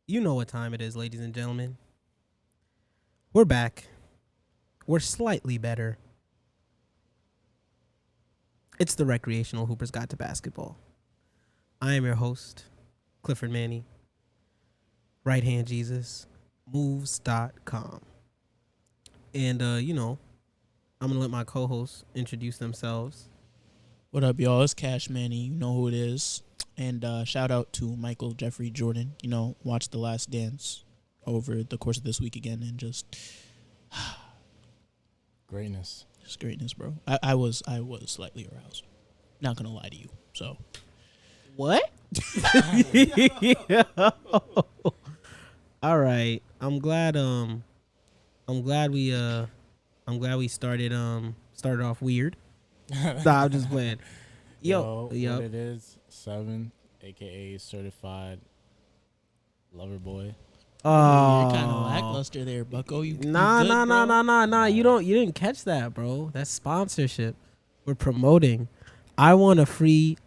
You know what time it is, ladies and gentlemen. We're back. We're slightly better. It's the Recreational Hoopers Guide to Basketball. I am your host, Clifford Manny. Right Hand Jesus, moves.com. And, I'm going to let my co-hosts introduce themselves. What up, y'all? It's Cash Manny. You know who it is. And shout out to Michael Jeffrey Jordan. Watch The Last Dance over the course of this week again, and just greatness. Just greatness, bro. I was slightly aroused. Not gonna lie to you. So what? All right. I'm glad we started off weird. Nah, I'm just playing. Yo. What it is, 7, aka certified lover boy. Oh, you're kind of lackluster there, Bucko. Nah. You didn't catch that, bro. That's sponsorship. We're promoting. I want a free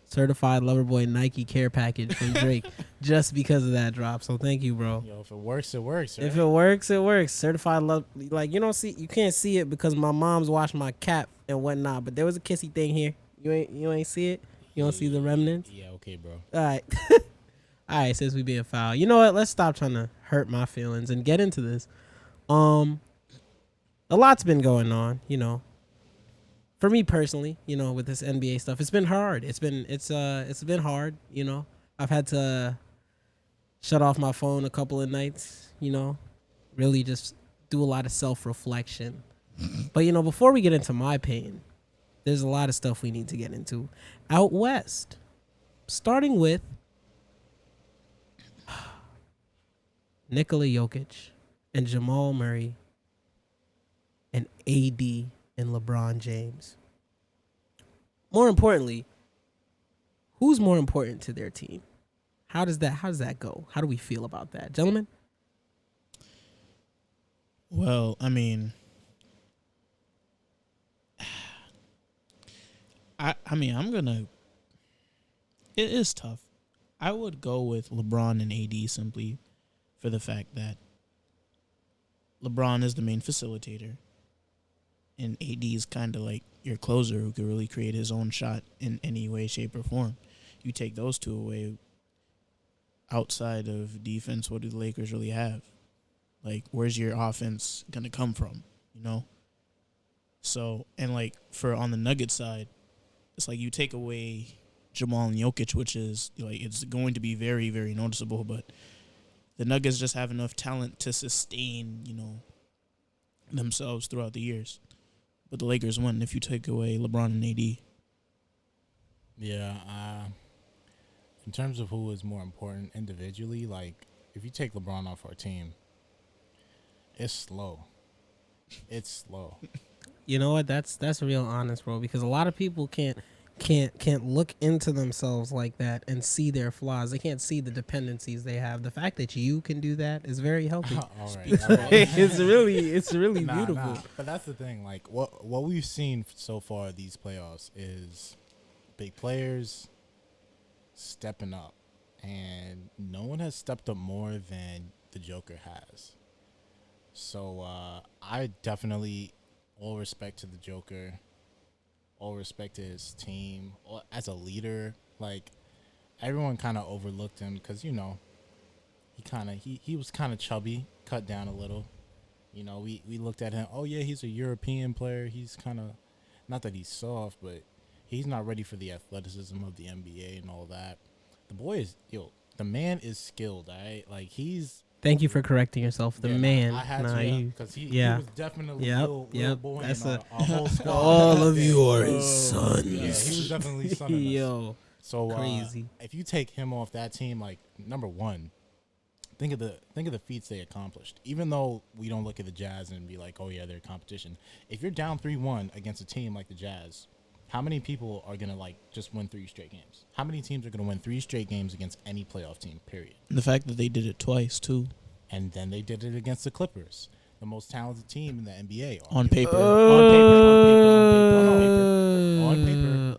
certified lover boy Nike care package from Drake just because of that drop. So thank you, bro. Yo, if it works, it works. Right? If it works, it works. Certified love, like you can't see it because my mom's washed my cap and whatnot. But there was a kissy thing here. You ain't see it. You don't see the remnants. Yeah, okay, bro. All right. All right, since we being foul. You know what? Let's stop trying to hurt my feelings and get into this. A lot's been going on, For me personally, with this NBA stuff, it's been hard. It's been hard, I've had to shut off my phone a couple of nights, really just do a lot of self-reflection. But, before we get into my pain, there's a lot of stuff we need to get into out west. Starting with Nikola Jokic and Jamal Murray and AD and LeBron James. More importantly, who's more important to their team? How does that go? How do we feel about that, gentlemen? Well, I mean, it is tough. I would go with LeBron and AD simply for the fact that LeBron is the main facilitator and AD is kind of like your closer who could really create his own shot in any way, shape, or form. You take those two away, outside of defense, what do the Lakers really have? Like, where's your offense going to come from, So, and like for on the Nuggets side, it's like you take away Jamal and Jokic, which is like it's going to be very, very noticeable, but the Nuggets just have enough talent to sustain, themselves throughout the years. But the Lakers win if you take away LeBron and AD. Yeah, in terms of who is more important individually, like if you take LeBron off our team, it's slow. It's slow. You know what? That's real honest, bro, because a lot of people can't look into themselves like that and see their flaws. They can't see the dependencies they have. The fact that you can do that is very healthy. All right. It's really beautiful. Nah. But that's the thing. Like what we've seen so far these playoffs is big players stepping up, and no one has stepped up more than the Joker has. So I definitely, all respect to the Joker, all respect to his team. As a leader, like everyone kind of overlooked him because he was kind of chubby, cut down a little. We looked at him. Oh yeah, he's a European player. He's kind of, not that he's soft, but he's not ready for the athleticism of the NBA and all that. The boy is the man is skilled. Right, like he's. Thank you for correcting yourself. The man. I had to, because he was definitely little boy. That's a whole squad. All of you are his sons. Yeah, he was definitely son of us. Yo, so crazy. If you take him off that team, like number one, think of the feats they accomplished. Even though we don't look at the Jazz and be like, oh yeah, they're competition. If you're down 3-1 against a team like the Jazz, how many people are gonna just win 3 straight games? How many teams are gonna win 3 straight games against any playoff team? Period. And the fact that they did it twice too, and then they did it against the Clippers, the most talented team in the NBA. On paper.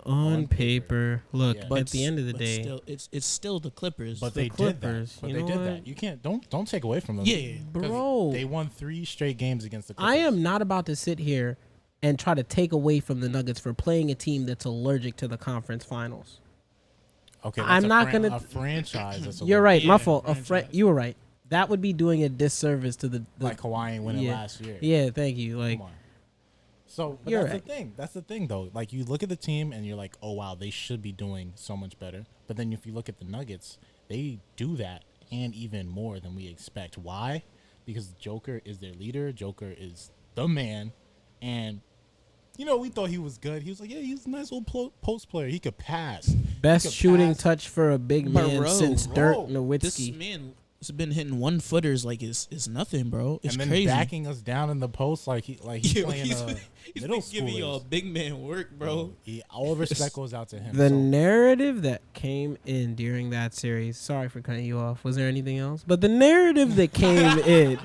On paper, look, Yeah. at the end of the but day, still, it's still the Clippers. But the they Clippers, did that. But you they know did what? that. You can't don't take away from them. Yeah. 'Cause Bro. they won 3 straight games against the Clippers. I am not about to sit here and try to take away from the Nuggets for playing a team that's allergic to the conference finals. Okay, I'm not gonna- a franchise. That's You're right, my Yeah, fault. franchise. You were right. That would be doing a disservice to the like Kawhi ain't winning yeah. last year. Yeah, thank you. Like, Come on. So, but You're that's right. the thing. That's the thing, though. Like, you look at the team and you're like, oh, wow, they should be doing so much better. But then if you look at the Nuggets, they do that and even more than we expect. Why? Because Joker is their leader. Joker is the man. And, you know, we thought he was good. He was like, yeah, he's a nice little post player. He could pass. best He could shooting pass. touch for a big man Bro, since bro. Dirk This Nowitzki. man has been hitting 1-footers like it's nothing, bro. It's And then crazy. backing us down in the post like he's Yo, playing he's middle been giving y'all schoolers. big man work, bro. All respect goes out to him. The So- narrative that came in during that series, sorry for cutting you off. Was there anything else? But the narrative that came in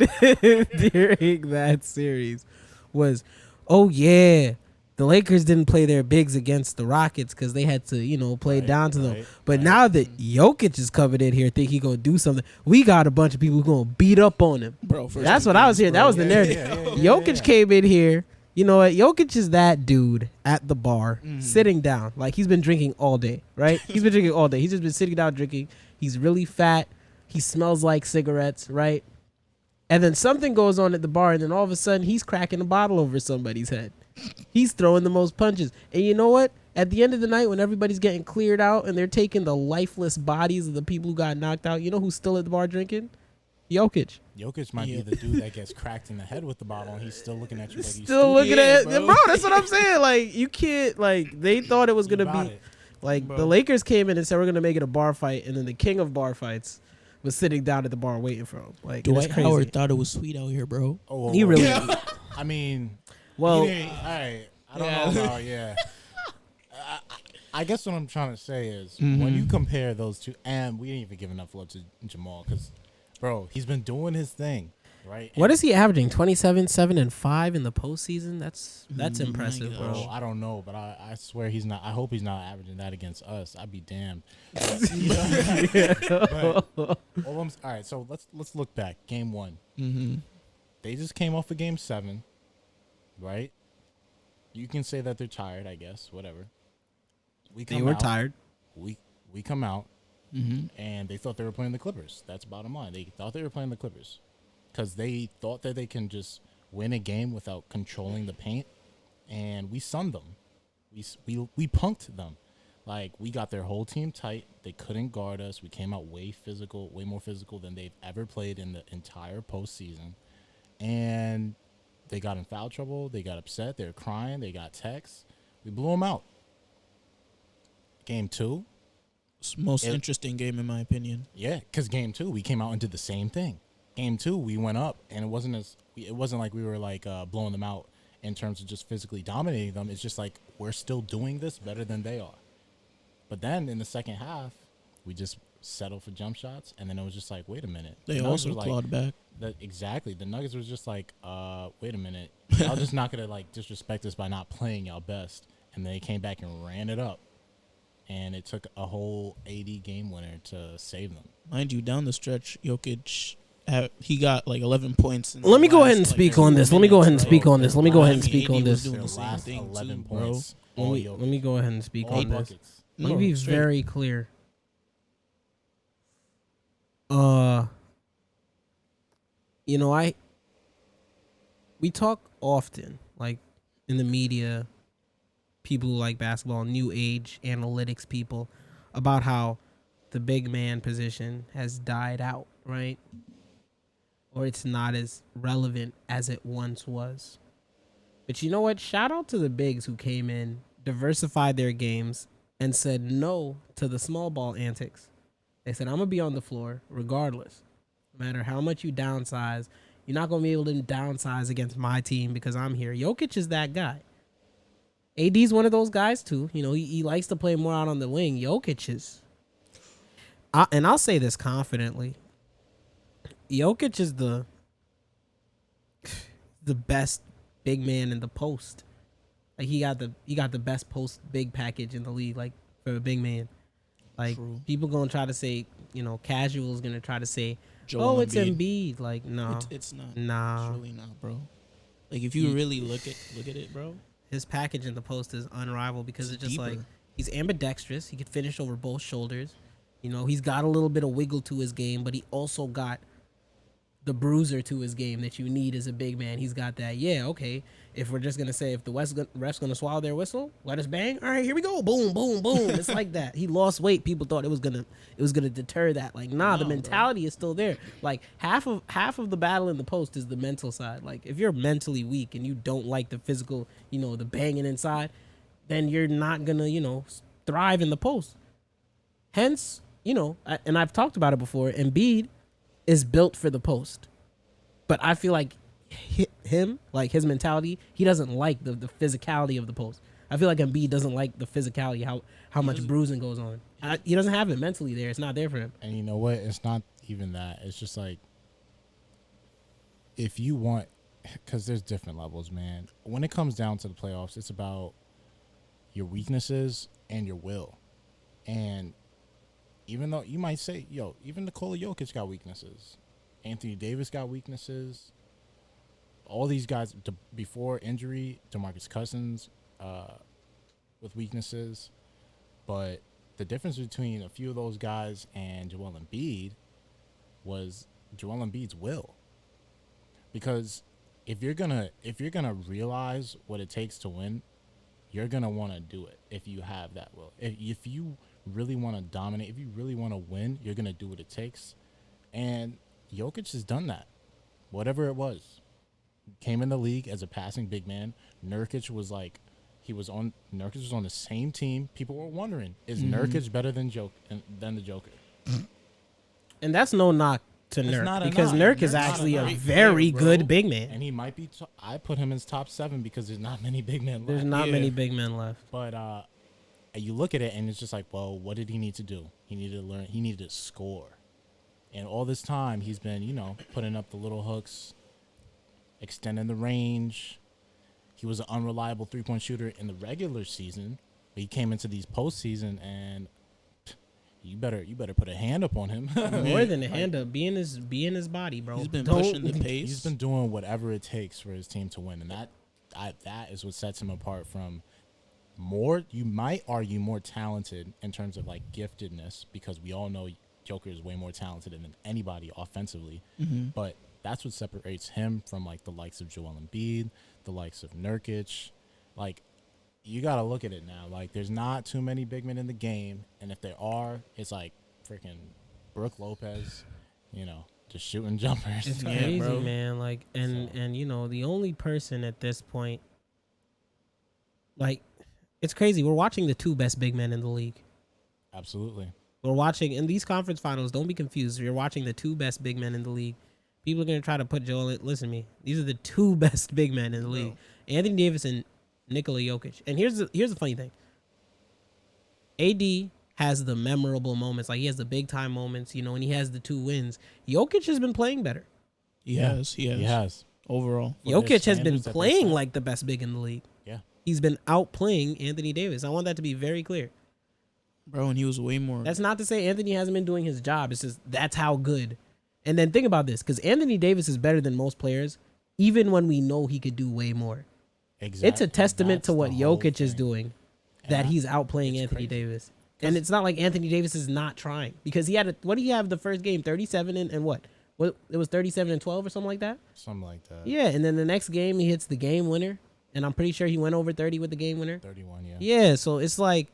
during that series was, oh, yeah, the Lakers didn't play their bigs against the Rockets because they had to, play Right, down to them. right, But right. now that Jokic is coming in here, think he going to do something, we got a bunch of people who going to beat up on him. Bro, first That's what I was hearing. That was the Yeah, narrative. Jokic came in here. You know what? Jokic is that dude at the bar, sitting down. Like, he's been drinking all day, right? He's been drinking all day. He's just been sitting down drinking. He's really fat. He smells like cigarettes, right? And then something goes on at the bar, and then all of a sudden, he's cracking a bottle over somebody's head. He's throwing the most punches. And you know what? At the end of the night, when everybody's getting cleared out and they're taking the lifeless bodies of the people who got knocked out, you know who's still at the bar drinking? Jokic. Jokic might be the dude that gets cracked in the head with the bottle, and he's still looking at you like he's Still looking Yeah, at bro. bro. That's what I'm saying. Like, you can't, like, they thought it was gonna about be it. like Bro. the Lakers came in and said we're gonna make it a bar fight, and then the king of bar fights was sitting down at the bar waiting for him. Like, it was Dwight crazy. Howard thought it was sweet out here, bro. Oh, He really- I mean, Well, all right. I don't know about I guess what I'm trying to say is when you compare those two, and we didn't even give enough love to Jamal because, bro, he's been doing his thing, right? what is he averaging? 27, 7, and 5 in the postseason. That's impressive, gosh. bro. Oh, I don't know, but I swear he's not. I hope he's not averaging that against us. I'd be damned. But all right, so let's look back. Game 1, they just came off of Game 7, right? You can say that they're tired, I guess. Whatever. They were tired. We come out, and they thought they were playing the Clippers. That's bottom line. They thought they were playing the Clippers because they thought that they can just win a game without controlling the paint, and we sunned them. We punked them. Like, we got their whole team tight. They couldn't guard us. We came out way more physical than they've ever played in the entire postseason. And they got in foul trouble. They got upset. They were crying. They got texts. We blew them out. Game 2, It's the most interesting game in my opinion. yeah, because Game 2 we came out and did the same thing. Game 2 we went up, and it wasn't like we were like blowing them out in terms of just physically dominating them. It's just like we're still doing this better than they are. But then in the second half, we just settled for jump shots, and then it was just like, wait a minute. They The Nuggets also were like- clawed back. Exactly. The Nuggets was just like, wait a minute. Y'all just not gonna like disrespect us by not playing y'all best. And they came back and ran it up. And it took a whole 80 game winner to save them. Mind you, down the stretch, Jokic, he got like 11 points. In Let me the go last, ahead and like, speak 2 on this. Let me go ahead and minutes, speak bro. on this. Let me go ahead and I mean, speak AD on was this. doing Their the same last thing 11 too, bro. points. Let All me, Jokic. let me go ahead and speak All on this. buckets. Let me No, be straight. very clear. We talk often, like in the media, people who like basketball, new age analytics people, about how the big man position has died out, right? Or it's not as relevant as it once was. But you know what? Shout out to the bigs who came in, diversified their games, and said no to the small ball antics. They said, I'm going to be on the floor regardless. No matter how much you downsize, you're not going to be able to downsize against my team because I'm here. Jokic is that guy. AD's one of those guys too. You know, he likes to play more out on the wing. Jokic is. And I'll say this confidently. Jokic is the best big man in the post. Like he got the best post big package in the league, like for a big man. Like True. people gonna try to say, casuals gonna try to say, Joel it's Embiid. Embiid. Like no, It's not. nah. It's really not, bro. Like if you really look at it, bro. His package in the post is unrivaled because it's just deeper. like he's ambidextrous. He could finish over both shoulders. He's got a little bit of wiggle to his game, but he also got the bruiser to his game that you need as a big man. He's got that. Yeah, okay. If we're just gonna say if the ref's gonna swallow their whistle, let us bang. All right, here we go. Boom, boom, boom. It's like that. He lost weight. People thought it was gonna deter that. Like, nah, the mentality is still there. Like half of the battle in the post is the mental side. Like if you're mentally weak and you don't like the physical, the banging inside, then you're not gonna thrive in the post. Hence, and I've talked about it before. Embiid is built for the post, but I feel like him, like his mentality, he doesn't like the physicality of the post. I feel like Embiid doesn't like the physicality, how much bruising goes on. He doesn't have it mentally there. It's not there for him. And you know what? It's not even that. It's just like if you want, because there's different levels, man. When it comes down to the playoffs, it's about your weaknesses and your will. And even though you might say, even Nikola Jokic got weaknesses. Anthony Davis got weaknesses. All these guys, before injury, DeMarcus Cousins with weaknesses. But the difference between a few of those guys and Joel Embiid was Joel Embiid's will. Because if you're gonna realize what it takes to win, you're gonna want to do it if you have that will. If you really want to dominate, if you really want to win, you're gonna do what it takes. And Jokic has done that. Whatever it was, came in the league as a passing big man. Nurkic was on the same team. People were wondering, is Nurkic better than the Joker? And that's no knock to It's not Nurk a because knock. Nurk is Nurk's actually not a a great very player, good bro. big man. And he might be. I put him in his top 7 because there's not many big men left. There's not Yeah. many big men left. But you look at it and it's just like, well, what did he need to do? He needed to learn. He needed to score. And all this time he's been, putting up the little hooks, extending the range. He was an unreliable 3-point shooter in the regular season, but he came into these postseason and you better put a hand up on him. More than a hand up, be in his body, bro. He's been Don't- pushing the pace. He's been doing whatever it takes for his team to win, and that is what sets him apart from more. You might argue more talented in terms of like giftedness, because we all know Joker is way more talented than anybody offensively. Mm-hmm. But that's what separates him from like the likes of Joel Embiid, the likes of Nurkic. Like, you got to look at it now. Like, there's not too many big men in the game. And if there are, it's like freaking Brook Lopez, just shooting jumpers. It's Yeah, crazy, bro. man. Like, and the only person at this point, like, it's crazy. We're watching the 2 best big men in the league. Absolutely. We're watching in these conference finals. Don't be confused. You're watching the 2 best big men in the league. People are gonna try to put Joel. Listen to me. These are the 2 best big men in the league: Anthony Davis and Nikola Jokic. And here's the funny thing. AD has the memorable moments. Like, he has the big time moments. And he has the 2 wins. Jokic has been playing better. He has. He has. Overall. For their Jokic has been standards that they playing set. like the best big in the league. Yeah. He's been outplaying Anthony Davis. I want that to be very clear. Bro, and he was way more. That's not to say Anthony hasn't been doing his job. It's just that's how good. And then think about this, because Anthony Davis is better than most players, even when we know he could do way more. Exactly. It's a testament to That's what the whole Jokic is thing. doing, And that he's outplaying it's Anthony crazy. Davis. And it's not like Anthony Davis is not trying, because he had what did he have the first game? 37 and what? What, it was 37 and 12 or something like that? Something like that. Yeah, and then the next game he hits the game winner, and I'm pretty sure he went over 30 with the game winner. 31, yeah. Yeah, so it's like,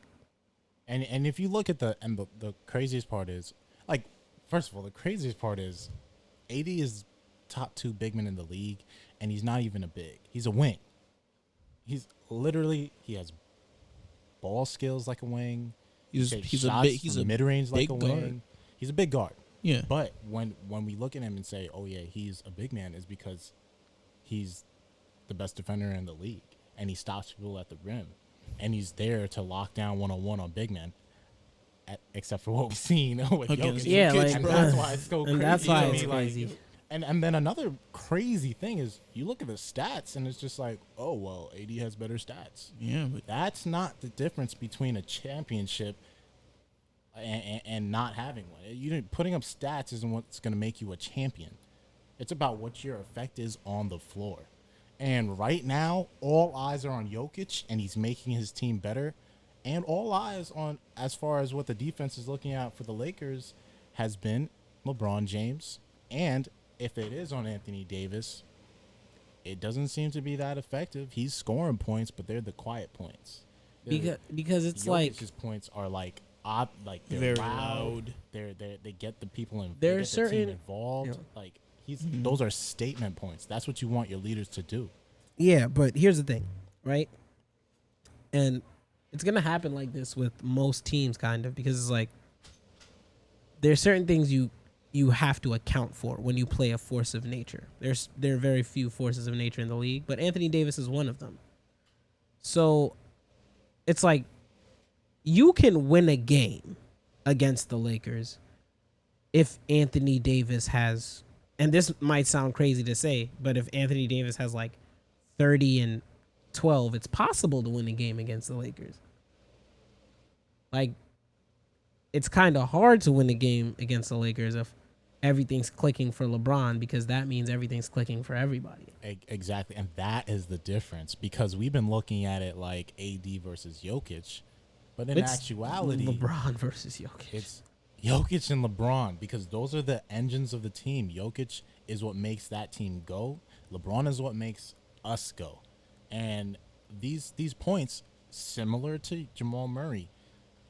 And if you look at the craziest part is, like, first of all, the craziest part is AD is top 2 big men in the league, and he's not even a big. He's a wing. He has ball skills like a wing. He's Takes a shots big. He's from a mid-range like big a guard. wing. He's a big guard. Yeah. But when we look at him and say, oh yeah, he's a big man, is because he's the best defender in the league, and he stops people at the rim, and he's there to lock down one-on-one on big men. Except for what we've seen with Against Jokic. Yeah, Jokic, like, and bro. that's why it's so crazy. and that's why to it's me, crazy. And then another crazy thing is you look at the stats and it's just like, oh well, AD has better stats. Yeah, but That's not the difference between a championship and not having one. Putting up stats isn't what's going to make you a champion. It's about what your effect is on the floor. And right now, all eyes are on Jokic, and he's making his team better. And all eyes on, as far as what the defense is looking at for the Lakers, has been LeBron James. And if it is on Anthony Davis, it doesn't seem to be that effective. He's scoring points, but they're the quiet points. Because it's Jokic's points are like they're very loud. loud. They get the people in. There they are get the certain team involved. Like those are statement points. That's what you want your leaders to do. Yeah, but here's the thing, right? And it's gonna happen like this with most teams, kind of, because it's like there's certain things you have to account for when you play a force of nature. There are very few forces of nature in the league, but Anthony Davis is one of them. So it's like you can win a game against the Lakers if Anthony Davis has, and this might sound crazy to say, but if Anthony Davis has like 30 and 12, it's possible to win a game against the Lakers. Like, it's kind of hard to win a game against the Lakers if everything's clicking for LeBron, because that means everything's clicking for everybody. Exactly, and that is the difference, because we've been looking at it like AD versus Jokic, but in actuality, LeBron versus Jokic. It's Jokic and LeBron, because those are the engines of the team. Jokic is what makes that team go. LeBron is what makes us go. And these points, similar to Jamal Murray.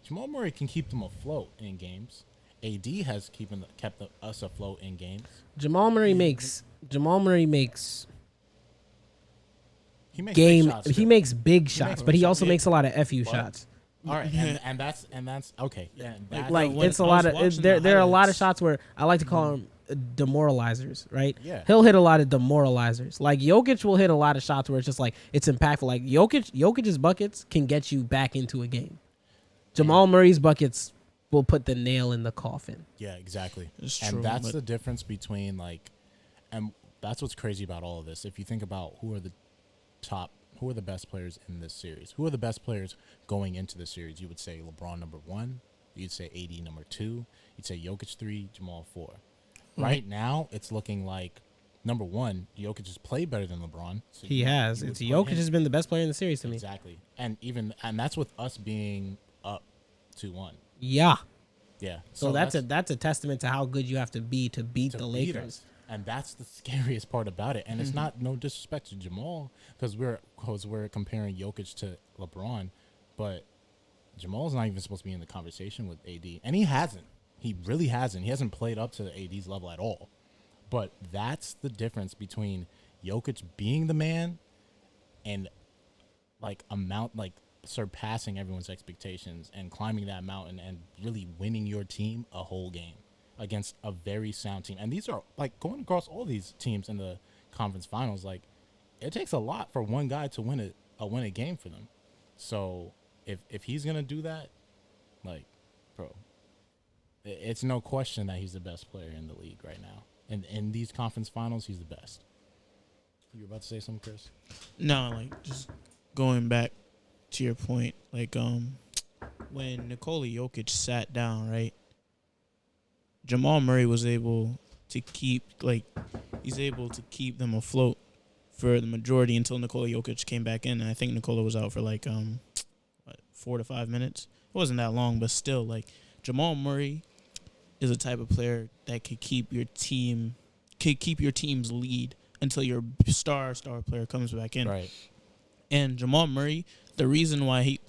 Jamal Murray can keep them afloat in games. AD has kept us afloat in games. Jamal Murray makes he makes game. big shots He too. makes big shots, but big he also shots. makes a lot of FU But- shots. All right, and that's okay. Yeah, that's, Like, when it's a I lot was of watching there are a lot of highlights- shots where I like to call them demoralizers, right? Yeah. He'll hit a lot of demoralizers. Like Jokic will hit a lot of shots where it's just like it's impactful. Like Jokic's buckets can get you back into a game. Jamal Murray's buckets will put the nail in the coffin. Yeah, exactly. It's and true, that's but- the difference between and that's what's crazy about all of this. If you think about who are the best players in this series, who are the best players going into the series, you would say LeBron number 1, you'd say AD number 2, you'd say Jokic 3, Jamal 4. Right now, it's looking like number 1, Jokic has played better than LeBron. So He has. you would It's put Jokic him- has been the best player in the series to me. Exactly. And that's with us being up 2-1. Yeah. Yeah. So that's a testament to how good you have to beat to the beat Lakers. us. And that's the scariest part about it. And it's not no disrespect to Jamal, because we're comparing Jokic to LeBron, but Jamal's not even supposed to be in the conversation with AD, and he hasn't. He really hasn't. He hasn't played up to AD's level at all. But that's the difference between Jokic being the man and surpassing everyone's expectations and climbing that mountain and really winning your team a whole game against a very sound team. And these are going across all these teams in the conference finals. It takes a lot for one guy to win a game for them. So if he's gonna do that, bro, it's no question that he's the best player in the league right now. And in these conference finals, he's the best. You were about to say something, Chris? No, just going back to your point, when Nikola Jokic sat down, right? Jamal Murray was able to keep them afloat for the majority until Nikola Jokic came back in. And I think Nikola was out for 4 to 5 minutes. It wasn't that long, but still, Jamal Murray is a type of player that could keep your team's lead until your star player comes back in. Right. And Jamal Murray, the reason why he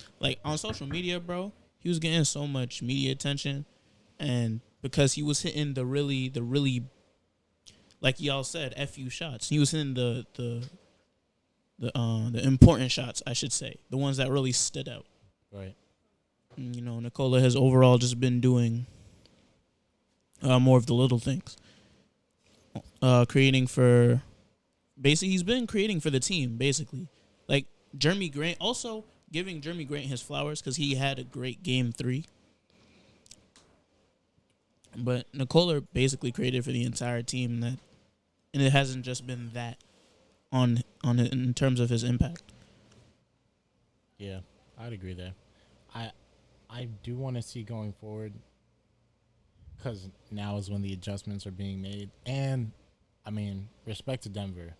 on social media, bro, he was getting so much media attention, and because he was hitting the really like y'all said, FU shots. He was hitting the important shots, I should say, the ones that really stood out. Right. And, Nikola has overall just been doing more of the little things. He's been creating for the team, basically. Jeremy Grant, also giving Jeremy Grant his flowers because he had a great game 3. But Nikola basically created for the entire team. That and it hasn't just been that on it in terms of his impact. Yeah, I'd agree there. I do want to see going forward, because now is when the adjustments are being made. And, I mean, respect to Denver.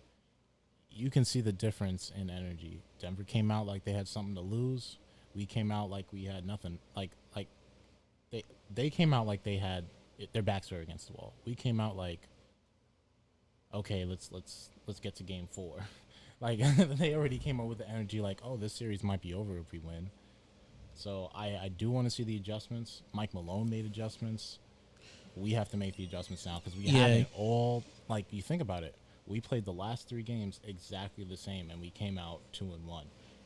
You can see the difference in energy. Denver came out like they had something to lose. We came out like we had nothing. Like they came out like they had their backs were against the wall. We came out like, okay, let's get to game 4. Like they already came up with the energy like, oh, this series might be over if we win. So I do want to see the adjustments. Mike Malone made adjustments. We have to make the adjustments now because we haven't all, like, you think about it. We played the last 3 games exactly the same, and we came out 2-1.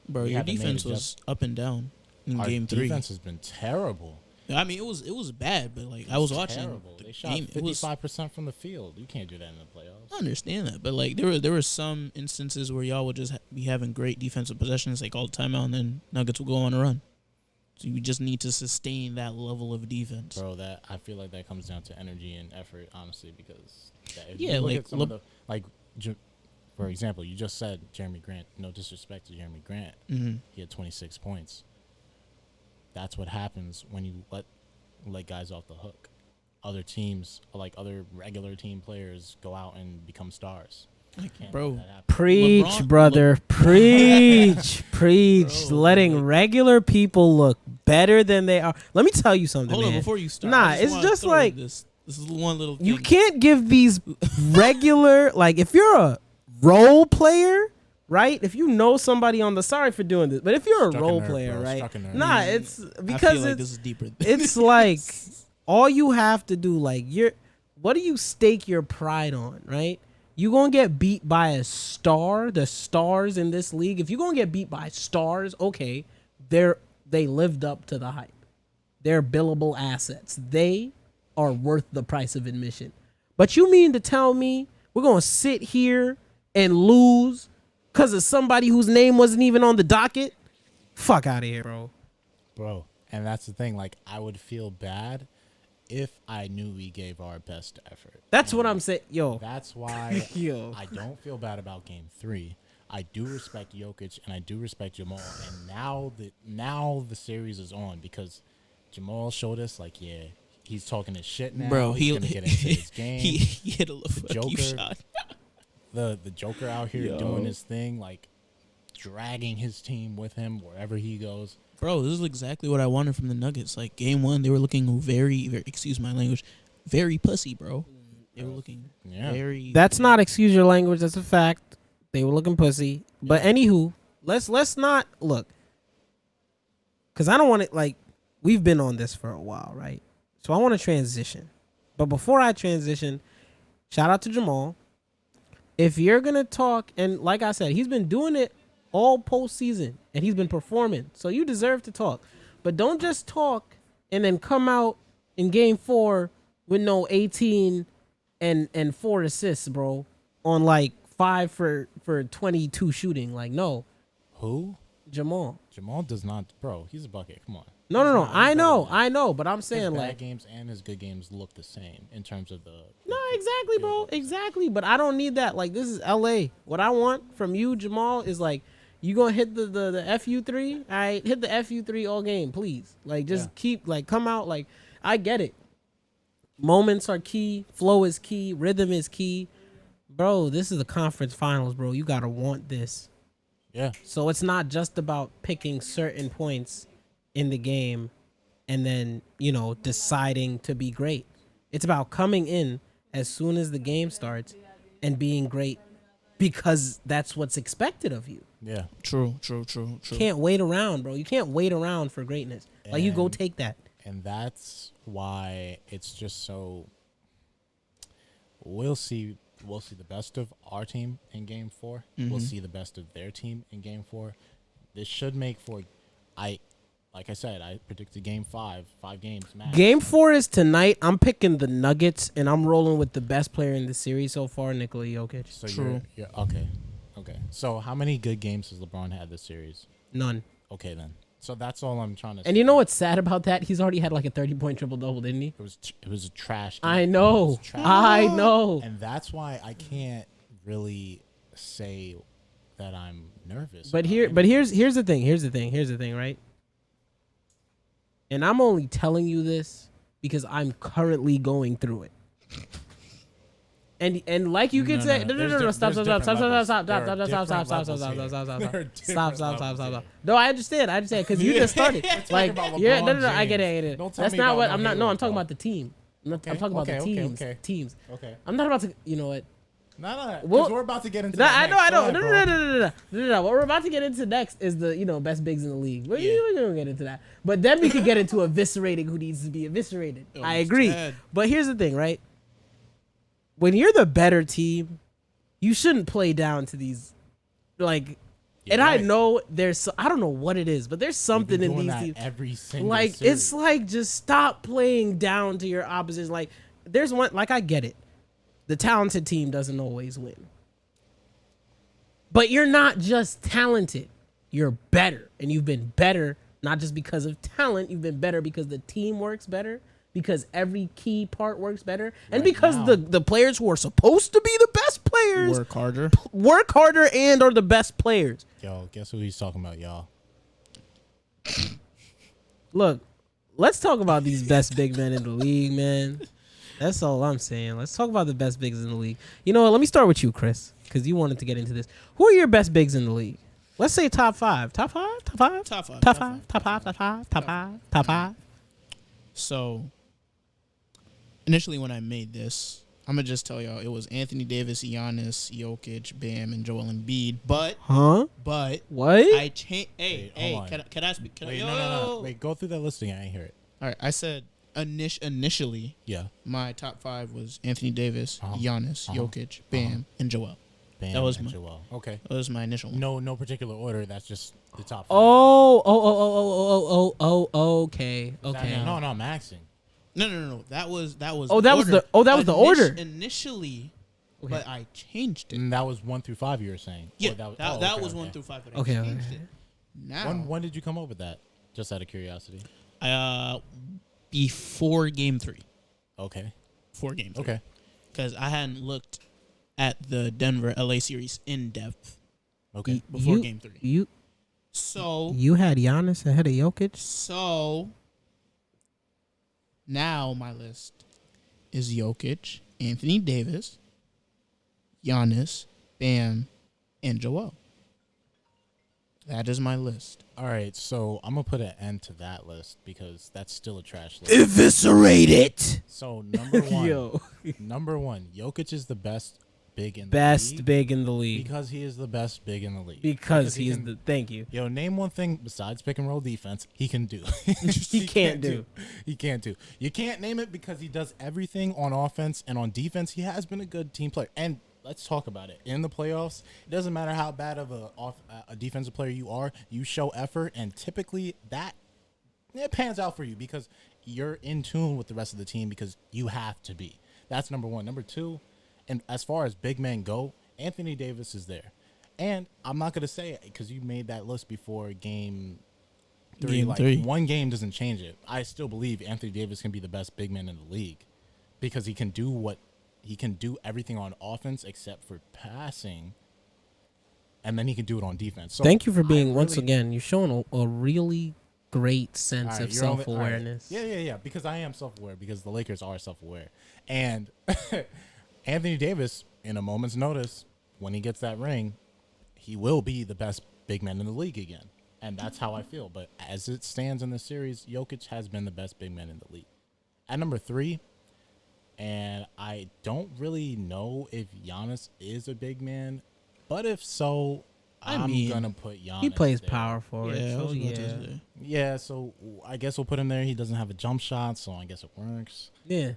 Bro, your defense was up and down in game 3. Our defense has been terrible. I mean, it was bad, but like I was watching terrible. the They shot game. 55% from the field. You can't do that in the playoffs. I understand that, but like there were some instances where y'all would just be having great defensive possessions like all the time out, and then Nuggets will go on a run. So you just need to sustain that level of defense. Bro, that I feel like that comes down to energy and effort, honestly, because if Yeah, you look like, at some of the, like, for example, you just said Jeremy Grant. No disrespect to Jeremy Grant. Mm-hmm. He had 26 points. That's what happens when you let guys off the hook. Other teams, like other regular team players, go out and become stars. Bro, Preach, LeBron, brother. Preach. Preach. Bro, Letting like- regular people look better than they are. Let me tell you something, hold on man. before you start. Nah, I it's wanna just throw in like this is one little thing. you can't give these regular, like, if you're a role player, right? If you know somebody on the, sorry for doing this, but if you're a Struck a role nerve, player, bro. right? Struck a nerve. Nah, it's I because feel like it's, this is deeper. Than it's like all you have to do, like, what do you stake your pride on, right? You gonna get beat by a star, the stars in this league. If you gonna get beat by stars, okay, they lived up to the hype. They're billable assets. They are worth the price of admission. But you mean to tell me we're gonna sit here and lose because of somebody whose name wasn't even on the docket? Fuck out of here, bro. And that's the thing. Like, I would feel bad if I knew we gave our best effort. That's And what I'm saying. Yo, That's why Yo. I don't feel bad about game 3. I do respect Jokic and I do respect Jamal. And now the series is on because Jamal showed us, like, yeah, he's talking his shit now. Bro, he's gonna get into his game. he hit a little The fuck you Joker- shot. The Joker out here Yo. doing his thing, like dragging his team with him wherever he goes. Bro, this is exactly what I wanted from the Nuggets. Like game 1, they were looking very, very, excuse my language, very pussy, bro. They were looking very. that's not excuse your language. That's a fact. They were looking pussy. But anywho, let's not look, because I don't want it. Like, we've been on this for a while, right? So I want to transition. But before I transition, shout out to Jamal. If you're gonna talk, and like I said, he's been doing it all postseason, and he's been performing. So you deserve to talk. But don't just talk and then come out in game 4 with no 18 and 4 assists, bro, on like 5 for 22 shooting. Like, no. Who? Jamal does not, bro. He's a bucket. Come on. No. He's not- he's I better know, than that. I know, but I'm His saying, bad like, games and his good games look the same in terms of the. no, exactly, bro, exactly. But I don't need that. Like, this is LA. What I want from you, Jamal, is like, you gonna hit the FU3? All right, hit the FU3 all game, please. Like, just keep, like, come out. Like, I get it. Moments are key. Flow is key. Rhythm is key. Bro, this is the conference finals, bro. You gotta want this. Yeah. So it's not just about picking certain points in the game and then, deciding to be great. It's about coming in as soon as the game starts and being great because that's what's expected of you. Yeah. True. Can't wait around, bro. You can't wait around for greatness. Like, you go And- take that. And that's why it's just so. We'll see the best of our team in game 4. We'll see the best of their team in game 4. This should make for, like I said, I predicted game 5 games max. Game 4 is tonight. I'm picking the Nuggets, and I'm rolling with the best player in the series so far, Nikola Jokic. So True. you're okay. So how many good games has LeBron had this series? None. Okay then. So that's all I'm trying to. And you know what's sad about that? He's already had like a 30-point triple double, didn't he? It was a trash game. I know. Trash. I know. And that's why I can't really say that I'm nervous. But here's the thing, right? And I'm only telling you this because I'm currently going through it. And like you could say, no, stop. No, I understand, because you just started. Like, yeah, no, I get it. That's not what I'm not. No, I'm talking about the team. I'm talking about the teams. Teams. Okay. I'm not about to. You know what? No. Well, we're about to get into. I know. No. What we're about to get into next is the best bigs in the league. We're gonna get into that, but then we could get into eviscerating who needs to be eviscerated. I agree, but here's the thing, right? When you're the better team, you shouldn't play down to these, like. You're and right. I know I don't know what it is, but there's something in these teams. Every single like series. It's like, just stop playing down to your opposition. Like, there's one, like, I get it. The talented team doesn't always win. But you're not just talented. You're better. And you've been better, not just because of talent. You've been better because the team works better, because every key part works better, and because the players who are supposed to be the best players work harder and are the best players. Yo, guess who he's talking about, y'all? Look, let's talk about these best big men in the league, man. That's all I'm saying. Let's talk about the best bigs in the league. You know what? Let me start with you, Chris, because you wanted to get into this. Who are your best bigs in the league? Let's say top five. Top five? Top five? Top five. Top five? Top five? Top five? Top five? Top five? So, initially when I made this, I'm going to just tell y'all it was Anthony Davis, Giannis, Jokic, Bam, and Joel Embiid. But what? I changed. Hey, can I speak? Wait, no. Wait, go through that listing. I ain't hear it. All right, I said initially, my top five was Anthony Davis, Giannis, Jokic, Bam, and Joel. Bam, that was and my Joel. Okay. That was my initial one. No particular order. That's just the top five. Okay. No, I'm axing. No. That was. That was the order initially, okay. But I changed it. And that was 1 through 5. You were saying. Yeah, that was 1 through 5. But I changed it. Now, when did you come up with that? Just out of curiosity. Before Game 3. Okay. Before Game 3. Okay. Because I hadn't looked at the Denver LA series in depth. Okay. Before Game 3. You had Giannis ahead of Jokic. So now my list is Jokic, Anthony Davis, Giannis, Bam, and Joel. That is my list. All right, so I'm going to put an end to that list because that's still a trash list. Eviscerate it. So, number one, Jokic is the best big in the league. Big in the league. Because he is the best big in the league. Because he is the... Thank you. Yo, name one thing besides pick and roll defense he can do. He can't do. He can't do. You can't name it because he does everything on offense, and on defense he has been a good team player. And let's talk about it. In the playoffs, it doesn't matter how bad of a defensive player you are. You show effort, and typically it pans out for you because you're in tune with the rest of the team because you have to be. That's number one. Number two, and as far as big men go, Anthony Davis is there. And I'm not going to say it because you made that list before Game 3. One game doesn't change it. I still believe Anthony Davis can be the best big man in the league because he can do everything on offense except for passing, and then he can do it on defense. So thank you for being, once again, you're showing a really great sense of self-awareness. Yeah, because I am self-aware because the Lakers are self-aware. And Anthony Davis, in a moment's notice, when he gets that ring, he will be the best big man in the league again. And that's how I feel. But as it stands in the series, Jokic has been the best big man in the league. At number 3, and I don't really know if Giannis is a big man, but if so, I'm going to put Giannis. He plays there. power forward. Yeah, so I guess we'll put him there. He doesn't have a jump shot, so I guess it works. Yeah.